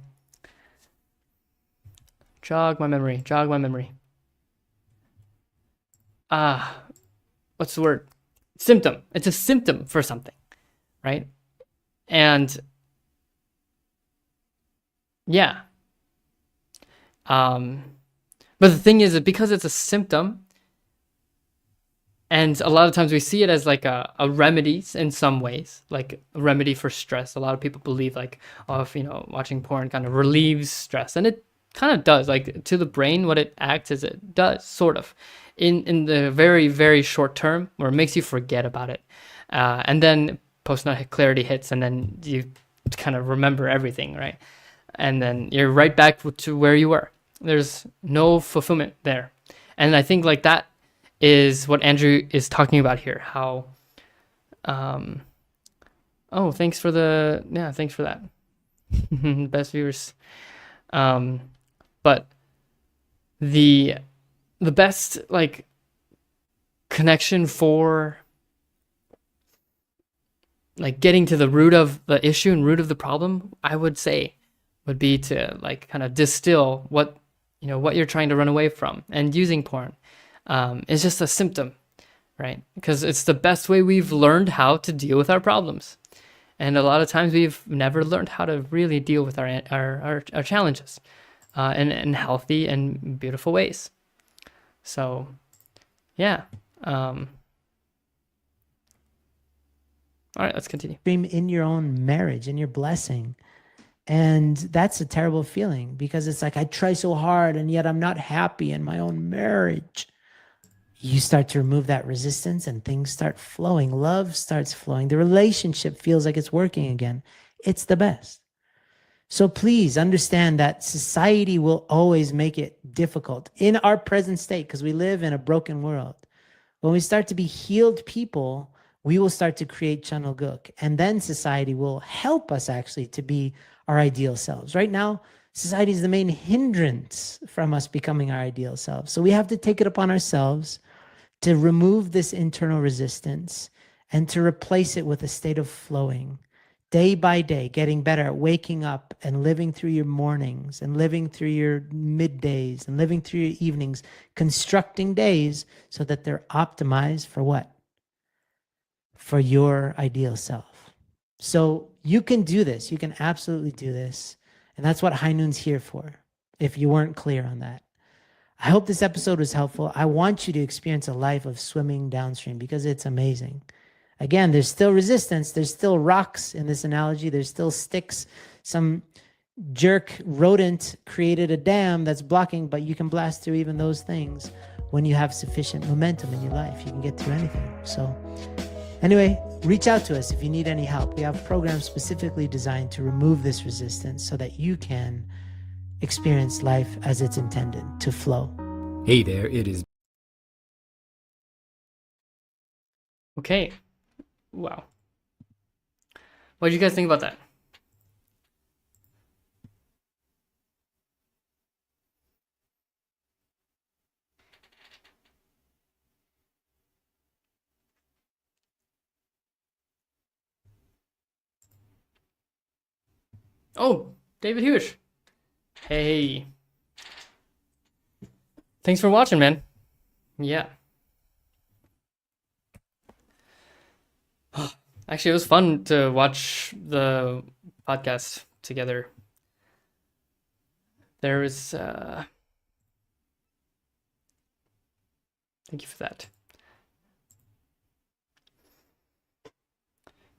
Jog my memory. What's the word? Symptom. It's a symptom for something, right? And yeah. But the thing is that because it's a symptom, and a lot of times we see it as like a remedy in some ways, like a remedy for stress. A lot of people believe like, oh, if, watching porn kind of relieves stress, and it kind of does. Like to the brain, what it acts as it does, sort of, in the very, very short term, where it makes you forget about it, and then post-nut clarity hits, and then you kind of remember everything, right? And then you're right back to where you were. There's no fulfillment there. And I think like that is what Andrew is talking about here. How, thanks for that. Best viewers. But the best like connection for like getting to the root of the issue and root of the problem, I would say, would be to like kind of distill what you're trying to run away from, and using porn is just a symptom, right? Because it's the best way we've learned how to deal with our problems, and a lot of times we've never learned how to really deal with our challenges in healthy and beautiful ways. So, yeah. All right, let's continue. dream in your own marriage, in your blessing. And that's a terrible feeling, because it's like, I try so hard and yet I'm not happy in my own marriage. You start to remove that resistance and things start flowing. Love starts flowing. The relationship feels like it's working again. It's the best. So please understand that society will always make it difficult in our present state, because we live in a broken world. When we start to be healed people, we will start to create Chanoguk, and then society will help us actually to be our ideal selves. Right now, society is the main hindrance from us becoming our ideal selves. So we have to take it upon ourselves to remove this internal resistance and to replace it with a state of flowing, day by day, getting better at waking up and living through your mornings and living through your middays and living through your evenings, constructing days so that they're optimized for what? For your ideal self. So you can do this. You can absolutely do this. And that's what High Noon's here for, if you weren't clear on that. I hope this episode was helpful. I want you to experience a life of swimming downstream, because it's amazing. Again, there's still resistance. There's still rocks in this analogy. There's still sticks. Some jerk rodent created a dam that's blocking, but you can blast through even those things when you have sufficient momentum in your life. You can get through anything. So Anyway, reach out to us if you need any help. We have programs specifically designed to remove this resistance so that you can experience life as it's intended to flow. Hey there, it is. Okay. Wow. What do you guys think about that? Oh, David Hughes. Hey. Thanks for watching, man. Yeah. Actually, it was fun to watch the podcast together. There was, thank you for that.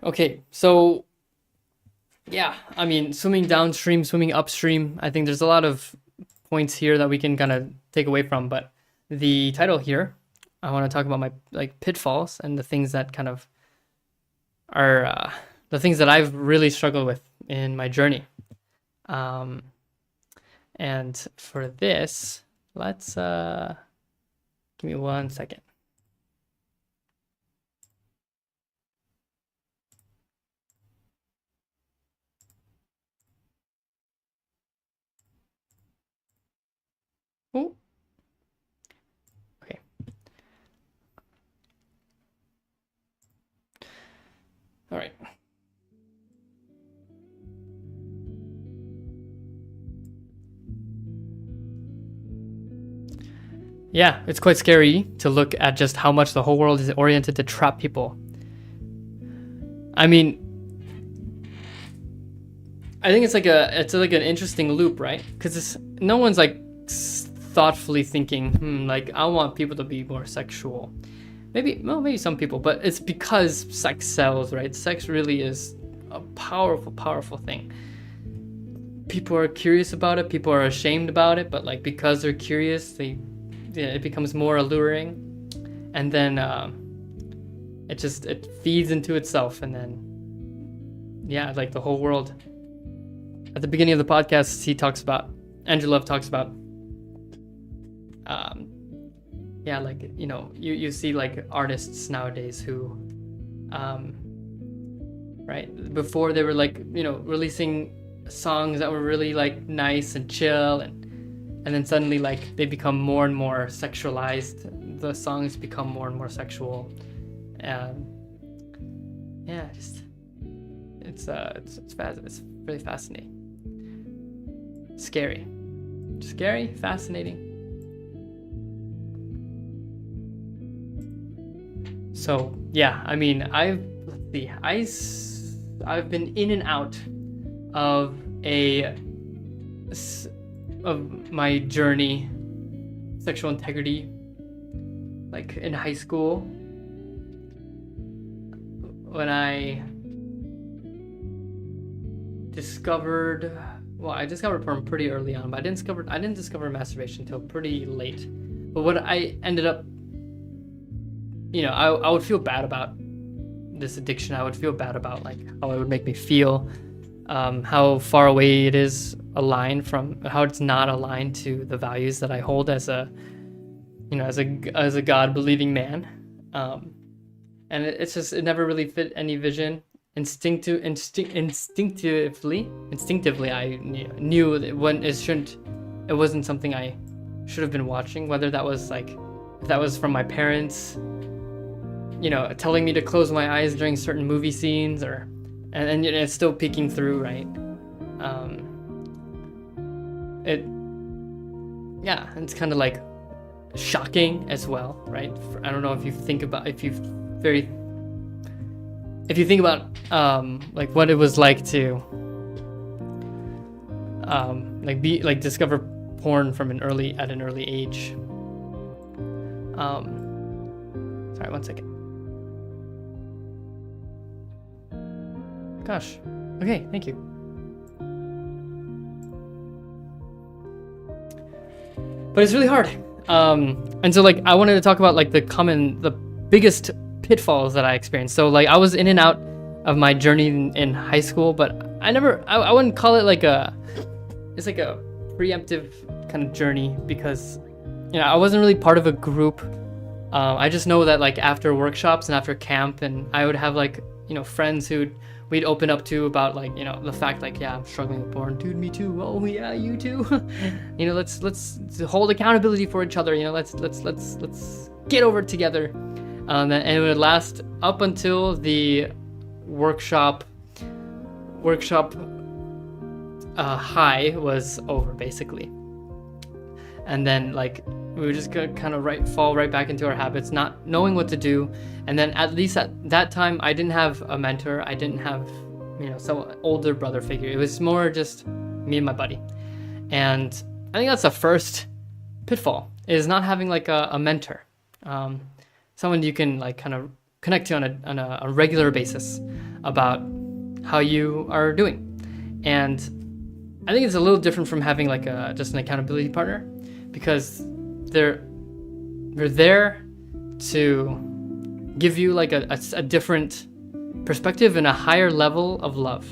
Okay, so yeah, I mean, swimming downstream, swimming upstream. I think there's a lot of points here that we can kind of take away from, but the title here, I want to talk about my like pitfalls and the things that kind of are the things that I've really struggled with in my journey. And for this, let's give me 1 second. Oh, okay. All right. Yeah, it's quite scary to look at just how much the whole world is oriented to trap people. I mean, I think it's like an interesting loop, right? Because no one's like thoughtfully thinking, like I want people to be more sexual. Maybe some people, but it's because sex sells, right? Sex really is a powerful, powerful thing. People are curious about it. People are ashamed about it, but like because they're curious, it becomes more alluring, and then it feeds into itself, and then like the whole world. At the beginning of the podcast, Andrew Love talks about like, you know, you see like artists nowadays who right before they were like, you know, releasing songs that were really like nice and chill, and then suddenly like they become more and more sexualized. The songs become more and more sexual. It's really fascinating. Scary, fascinating. So yeah, I mean, I've been in and out of my journey, sexual integrity, like in high school, when I discovered porn pretty early on, but I didn't discover masturbation until pretty late. But what I ended up, you know, I would feel bad about this addiction. I would feel bad about like how it would make me feel, how far away it is aligned from, how it's not aligned to the values that I hold as a God-believing man. And it never really fit any vision. Instinctively, I knew that it wasn't something I should have been watching, whether that was like, if that was from my parents, you know, telling me to close my eyes during certain movie scenes, and it's still peeking through, right? It's kind of like shocking as well, right? I don't know if you think about like what it was like to discover porn at an early age. Sorry, 1 second. Gosh. Okay, thank you. But it's really hard. And so like I wanted to talk about like the biggest pitfalls that I experienced. So like I was in and out of my journey in high school, but I wouldn't call it like it's like a preemptive kind of journey, because I wasn't really part of a group. I just know that like after workshops and after camp, and I would have like friends we'd open up to about like the fact like, yeah, I'm struggling with porn, dude, me too, oh yeah, you too. Let's hold accountability for each other, let's get over it together. And it would last up until the workshop high was over, basically. And then like we would just kind of fall right back into our habits, not knowing what to do. And then at least at that time, I didn't have a mentor. I didn't have some older brother figure. It was more just me and my buddy. And I think that's the first pitfall, is not having like a mentor, someone you can like kind of connect to on a regular basis about how you are doing. And I think it's a little different from having like just an accountability partner, because they're there to give you like a different perspective and a higher level of love,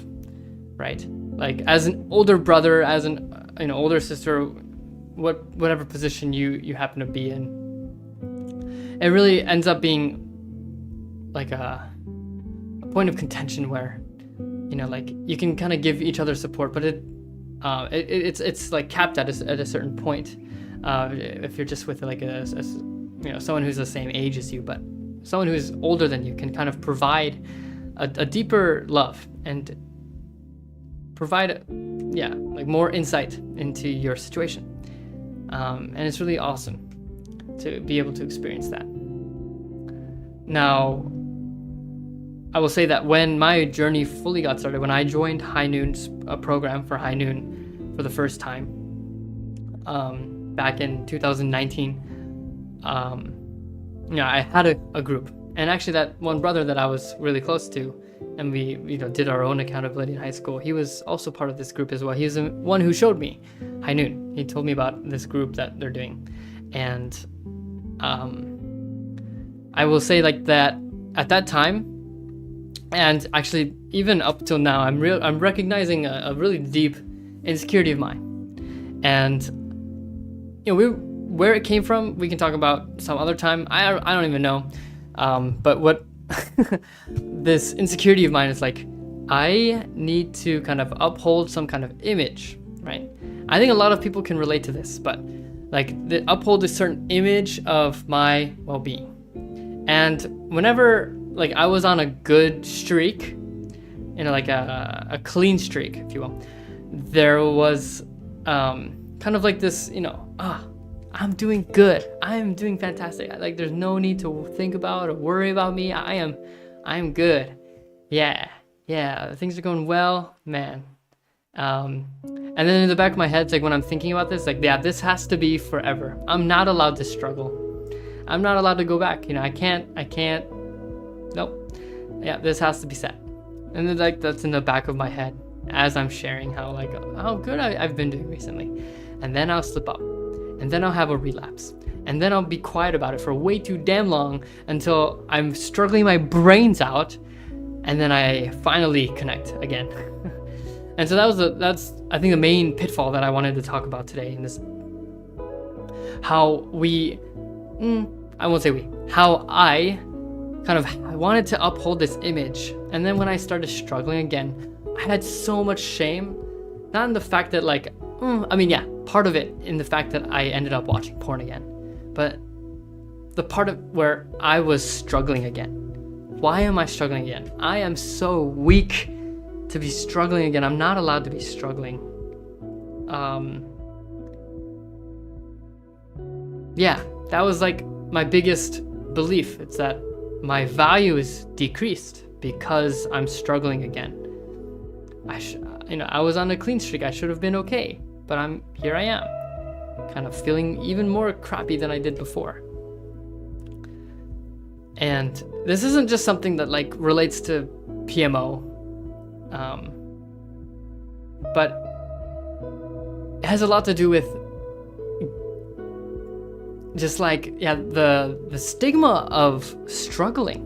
right? Like as an older brother, as an older sister, whatever position you happen to be in, it really ends up being like a point of contention where like you can kind of give each other support, but it's like capped at a certain point. If you're just with like a someone who's the same age as you, but someone who's older than you can kind of provide a deeper love and provide like more insight into your situation. And it's really awesome to be able to experience that. Now, I will say that when my journey fully got started, when I joined High Noon's program for High Noon for the first time, back in 2019, I had a group. And actually that one brother that I was really close to, and we did our own accountability in high school, he was also part of this group as well. He was the one who showed me High Noon. He told me about this group that they're doing. And I will say like that at that time, and actually even up till now, I'm recognizing a really deep insecurity of mine. And where it came from, we can talk about some other time. I don't even know. But what this insecurity of mine is like, I need to kind of uphold some kind of image, right? I think a lot of people can relate to this, but like uphold a certain image of my well-being. And whenever like I was on a good streak, like a clean streak, if you will, there was kind of like this, I'm doing good. I'm doing fantastic. Like there's no need to think about or worry about me. I am good. Yeah. Things are going well, man. And then in the back of my head, it's like when I'm thinking about this, like, yeah, this has to be forever. I'm not allowed to struggle. I'm not allowed to go back. I can't. Nope. Yeah, this has to be set. And then like that's in the back of my head as I'm sharing how good I've been doing recently. And then I'll slip up. And then I'll have a relapse. And then I'll be quiet about it for way too damn long until I'm struggling my brains out. And then I finally connect again. And so that's I think the main pitfall that I wanted to talk about today in this. How I kind of wanted to uphold this image. And then when I started struggling again, I had so much shame. Not in the fact that part of it in the fact that I ended up watching porn again, but the part of where I was struggling again. Why am I struggling again? I am so weak to be struggling again. I'm not allowed to be struggling. That was like my biggest belief. It's that my value is decreased because I'm struggling again. I was on a clean streak. I should have been okay. But here I am, kind of feeling even more crappy than I did before. And this isn't just something that like relates to PMO, but it has a lot to do with just like the stigma of struggling,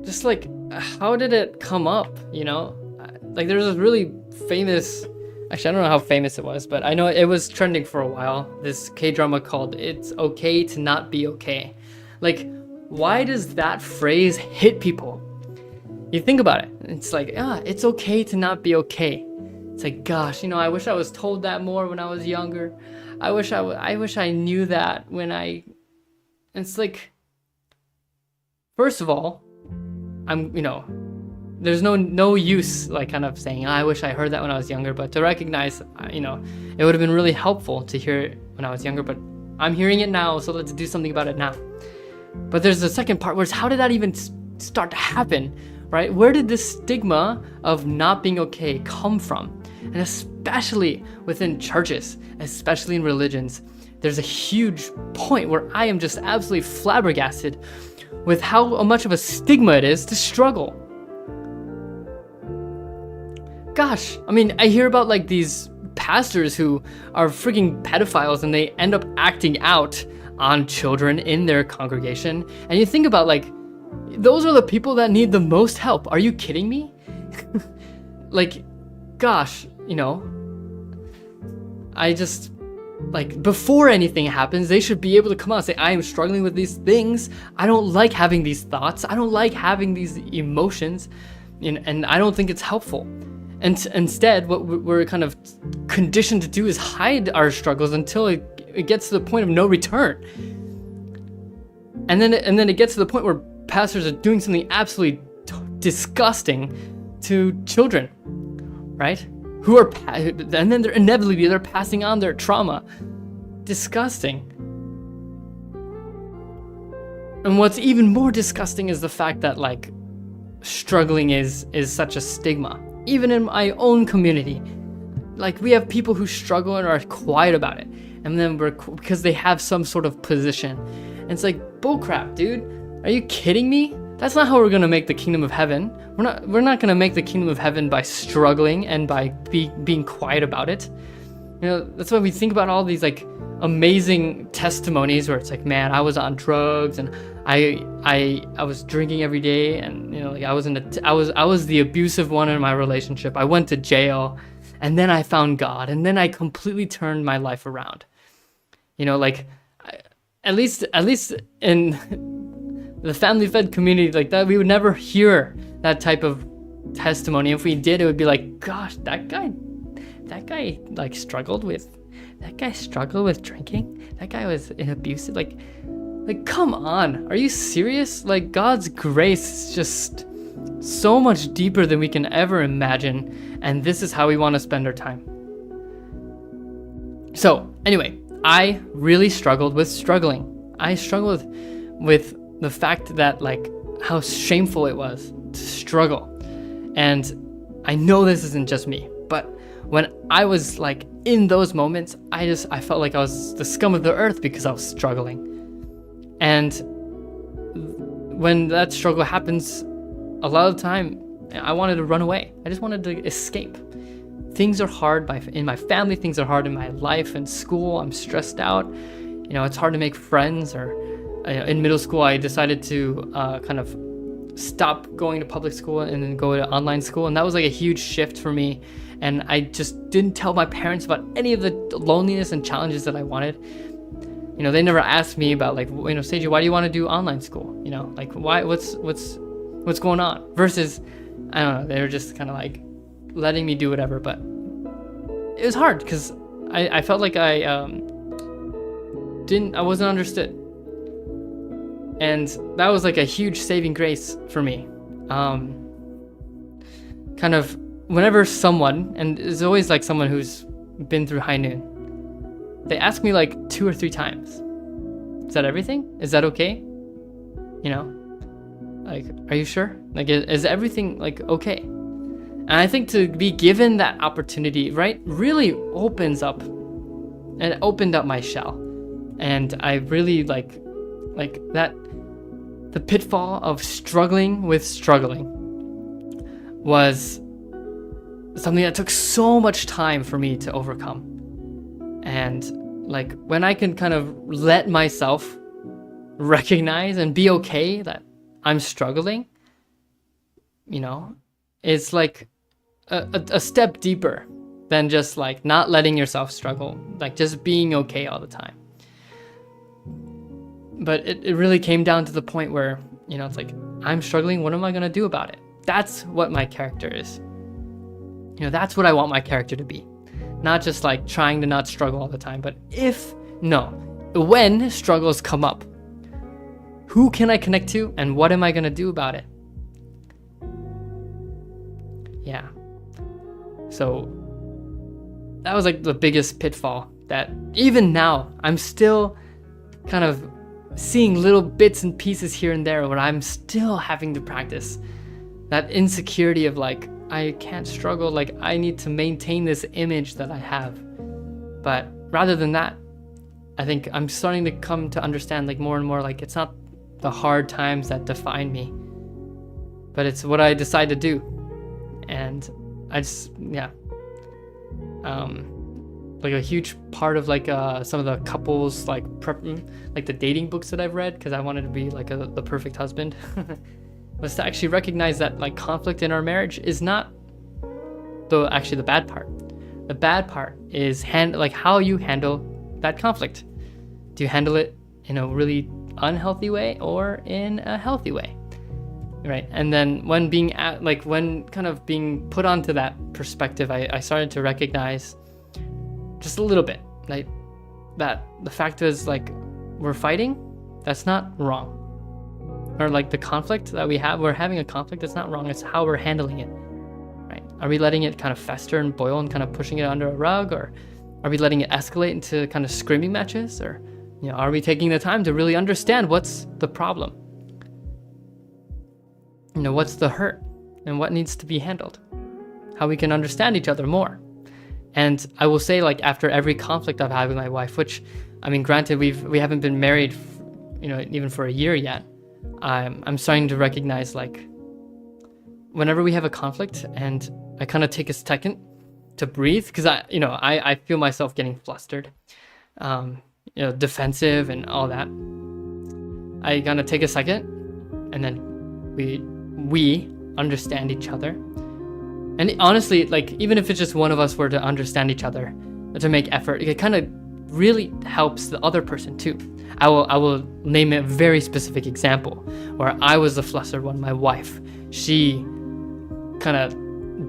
just like, how did it come up, you know? Like there's this really famous, actually I don't know how famous it was, but I know it was trending for a while, this K-drama called It's Okay to Not Be Okay. Like, why does that phrase hit people? You think about it, it's like, it's okay to not be okay. It's like, gosh, you know, I wish I was told that more when I was younger. I wish I knew that when it's like, first of all, there's no use like kind of saying, I wish I heard that when I was younger, but to recognize, it would have been really helpful to hear it when I was younger, but I'm hearing it now, so let's do something about it now. But there's the second part where it's, how did that even start to happen, right? Where did this stigma of not being okay come from? And especially within churches, especially in religions, there's a huge point where I am just absolutely flabbergasted with how much of a stigma it is to struggle. Gosh, I mean, I hear about like these pastors who are freaking pedophiles and they end up acting out on children in their congregation. And you think about like, those are the people that need the most help. Are you kidding me? Like, gosh, I just, like, before anything happens, they should be able to come out and say, I am struggling with these things. I don't like having these thoughts. I don't like having these emotions. And I don't think it's helpful. And instead, what we're kind of conditioned to do is hide our struggles until it gets to the point of no return. And then it gets to the point where pastors are doing something absolutely disgusting to children, right? And then they're passing on their trauma. Disgusting. And what's even more disgusting is the fact that like struggling is such a stigma. Even in my own community, like we have people who struggle and are quiet about it, and then because they have some sort of position. And it's like, bullcrap, dude. Are you kidding me? That's not how we're gonna make the kingdom of heaven. We're not gonna make the kingdom of heaven by struggling and by being quiet about it. That's why we think about all these like amazing testimonies where it's like, man, I was on drugs and I was drinking every day, and like I was the abusive one in my relationship. I went to jail, and then I found God, and then I completely turned my life around. Like at least in the family fed community like that, we would never hear that type of testimony. If we did, it would be like, gosh, that guy like struggled with drinking. That guy was abusive. Like come on, are you serious? Like God's grace is just so much deeper than we can ever imagine, and this is how we want to spend our time. So anyway, I really struggled with struggling. I struggled with the fact that like how shameful it was to struggle. And I know this isn't just me, but when I was like in those moments, I felt like I was the scum of the earth because I was struggling. And when that struggle happens, a lot of the time I wanted to run away. I just wanted to escape. Things are hard in my family, things are hard in my life and school. I'm stressed out. It's hard to make friends. Or in middle school, I decided to kind of stop going to public school and then go to online school. And that was like a huge shift for me. And I just didn't tell my parents about any of the loneliness and challenges that I wanted. They never asked me about like, Seiji, why do you want to do online school? Like why, what's going on? Versus, I don't know, they were just kind of like letting me do whatever. But it was hard because I felt like I wasn't understood. And that was like a huge saving grace for me. Kind of whenever someone, and it's always like someone who's been through high noon, they ask me like 2 or 3 times, is that everything? Is that okay? Like, are you sure? Like, is everything like okay? And I think to be given that opportunity, right, really opens up, and it opened up my shell. And I really like that, the pitfall of struggling with struggling was something that took so much time for me to overcome. And like when I can kind of let myself recognize and be okay that I'm struggling, it's like a step deeper than just like not letting yourself struggle, like just being okay all the time. But it really came down to the point where, it's like, I'm struggling. What am I going to do about it? That's what my character is. That's what I want my character to be. Not just like trying to not struggle all the time, but when struggles come up, who can I connect to and what am I going to do about it? Yeah. So that was like the biggest pitfall that even now I'm still kind of seeing little bits and pieces here and there where I'm still having to practice that insecurity of like, I can't struggle, like I need to maintain this image that I have. But rather than that, I think I'm starting to come to understand like more and more, like it's not the hard times that define me, but it's what I decide to do. And I just, like a huge part of like some of the couples like like the dating books that I've read, because I wanted to be like the perfect husband, was to actually recognize that like conflict in our marriage is not the bad part. The bad part is like how you handle that conflict. Do you handle it in a really unhealthy way or in a healthy way? Right. And then when kind of being put onto that perspective, I started to recognize just a little bit like that the fact is like we're fighting, that's not wrong. Or like the conflict that we're having a conflict, that's not wrong. It's how we're handling it. Right. Are we letting it kind of fester and boil and kind of pushing it under a rug, or are we letting it escalate into kind of screaming matches? Or are we taking the time to really understand what's the problem? What's the hurt and what needs to be handled? How we can understand each other more. And I will say, like, after every conflict I've had with my wife, which, I mean, granted, we haven't been married, even for a year yet. I'm starting to recognize, like, whenever we have a conflict and I kind of take a second to breathe, because I feel myself getting flustered, defensive and all that. I kind of take a second, and then we understand each other. And honestly, like, even if it's just one of us were to understand each other, to make effort, it kind of really helps the other person too. I will name a very specific example where I was the flustered one. My wife, she kind of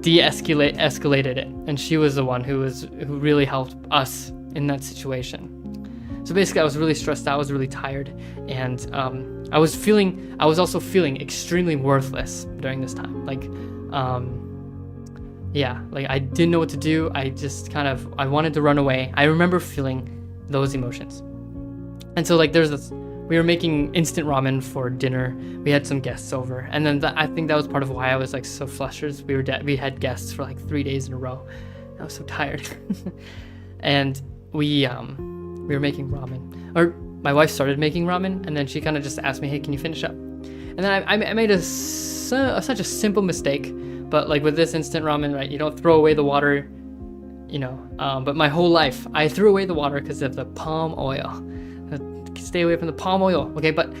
escalated it, and she was the one who really helped us in that situation. So basically, I was really stressed out. I was really tired, and I was also feeling extremely worthless during this time. Like, like I didn't know what to do. I wanted to run away. I remember feeling those emotions. And so, like, we were making instant ramen for dinner. We had some guests over, and then I think that was part of why I was like so flustered. We had guests for like 3 days in a row. I was so tired, and we were making ramen, or my wife started making ramen, and then she kind of just asked me, "Hey, can you finish up?" And then I made such a simple mistake, but like with this instant ramen, right? You don't throw away the water, But my whole life, I threw away the water because of the palm oil. Stay away from the palm oil, okay? But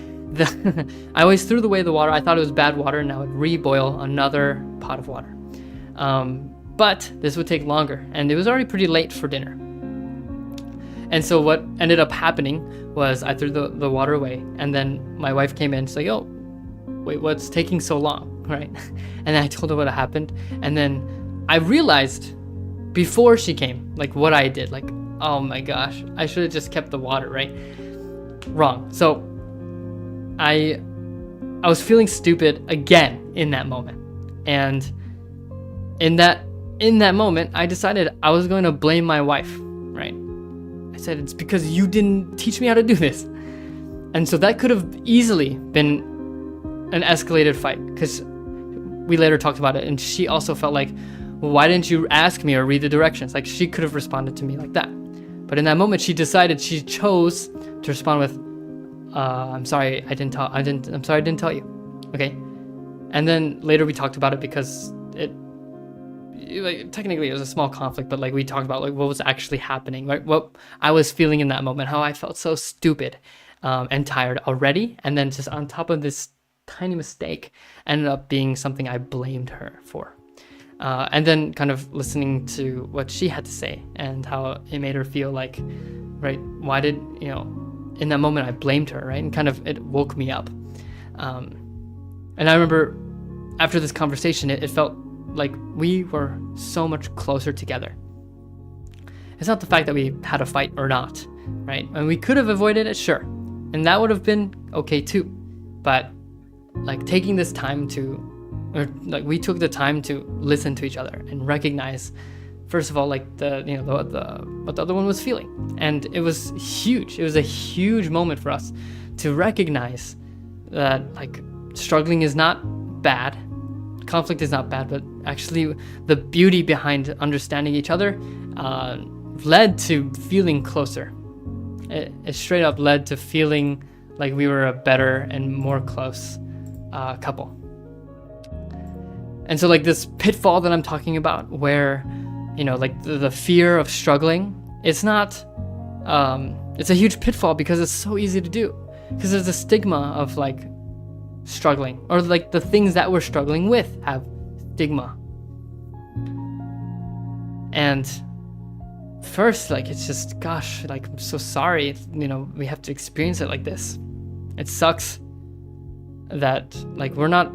I always threw away the water. I thought it was bad water, and I would reboil another pot of water. But this would take longer, and it was already pretty late for dinner. And so what ended up happening was I threw the water away, and then my wife came in and said, "Oh, wait, what's taking so long?" Right? And I told her what happened, and then I realized before she came, like, what I did. Like, oh my gosh, I should have just kept the water, right? Wrong. So I was feeling stupid again in that moment, and in that moment, I decided I was going to blame my wife, right? I said, it's because you didn't teach me how to do this. And so that could have easily been an escalated fight, because we later talked about it, and she also felt like, well, why didn't you ask me or read the directions? Like, she could have responded to me like that. But in that moment, she chose to respond with, I'm sorry, I didn't tell you. Okay. And then later we talked about it, because technically it was a small conflict, but like we talked about like what was actually happening, right? What I was feeling in that moment, how I felt so stupid and tired already, and then just on top of this tiny mistake ended up being something I blamed her for. And then kind of listening to what she had to say and how it made her feel like, right, why did, in that moment I blamed her, right? And kind of it woke me up. And I remember after this conversation, it felt like we were so much closer together. It's not the fact that we had a fight or not, right? And we could have avoided it, sure. And that would have been okay too. But like taking this time we took the time to listen to each other and recognize, first of all, like what the other one was feeling. And it was huge. It was a huge moment for us to recognize that like struggling is not bad. Conflict is not bad, but actually the beauty behind understanding each other led to feeling closer. It straight up led to feeling like we were a better and more close couple. And so like this pitfall that I'm talking about where, like the fear of struggling, it's not, it's a huge pitfall because it's so easy to do. Because there's a stigma of like struggling, or like the things that we're struggling with have stigma. And first, like, it's just, gosh, like, I'm so sorry, we have to experience it like this. It sucks that like we're not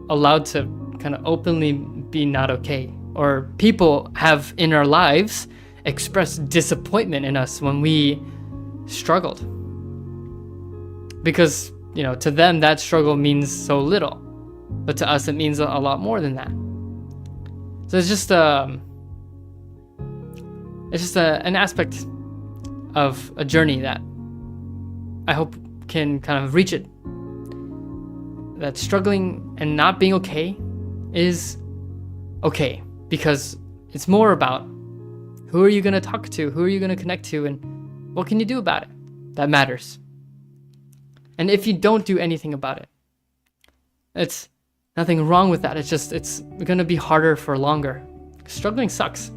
allowed to kind of openly be not okay, or people have in our lives expressed disappointment in us when we struggled, because to them that struggle means so little, but to us it means a lot more than that. So it's just an aspect of a journey that I hope can kind of reach it, that struggling and not being okay is okay, because it's more about who are you going to talk to, who are you going to connect to, and what can you do about it that matters. And if you don't do anything about it, it's nothing wrong with that. It's just, it's going to be harder for longer. Struggling sucks.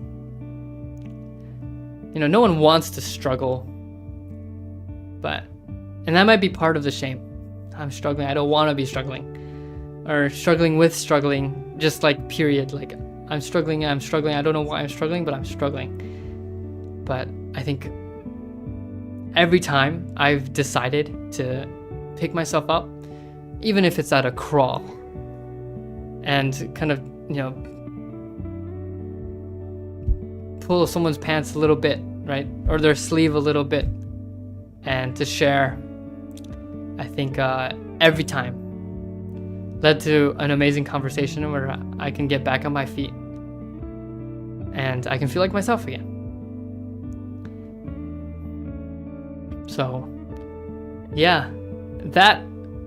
No one wants to struggle, and that might be part of the shame. I'm struggling. I don't want to be struggling, or struggling with struggling, just like period. Like I'm struggling. I don't know why I'm struggling, but I'm struggling. But I think every time I've decided to pick myself up, even if it's at a crawl, and kind of, pull someone's pants a little bit, right? Or their sleeve a little bit, and to share, I think every time led to an amazing conversation where I can get back on my feet and I can feel like myself again. So yeah, that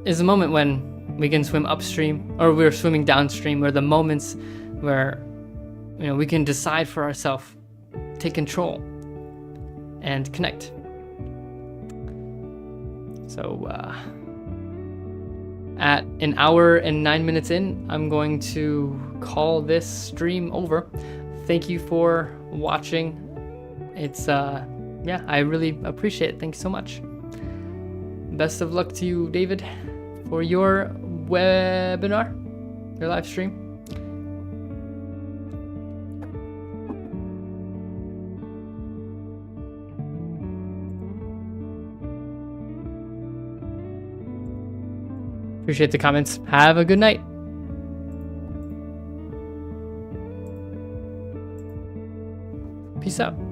is a moment when we can swim upstream, or we're swimming downstream, where the moments where we can decide for ourselves, take control, and connect. So at 1 hour and 9 minutes in, I'm going to call this stream over. Thank you for watching. It's I really appreciate it. Thank you so much. Best of luck to you, David, for your webinar, your live stream. Appreciate the comments. Have a good night. Peace out.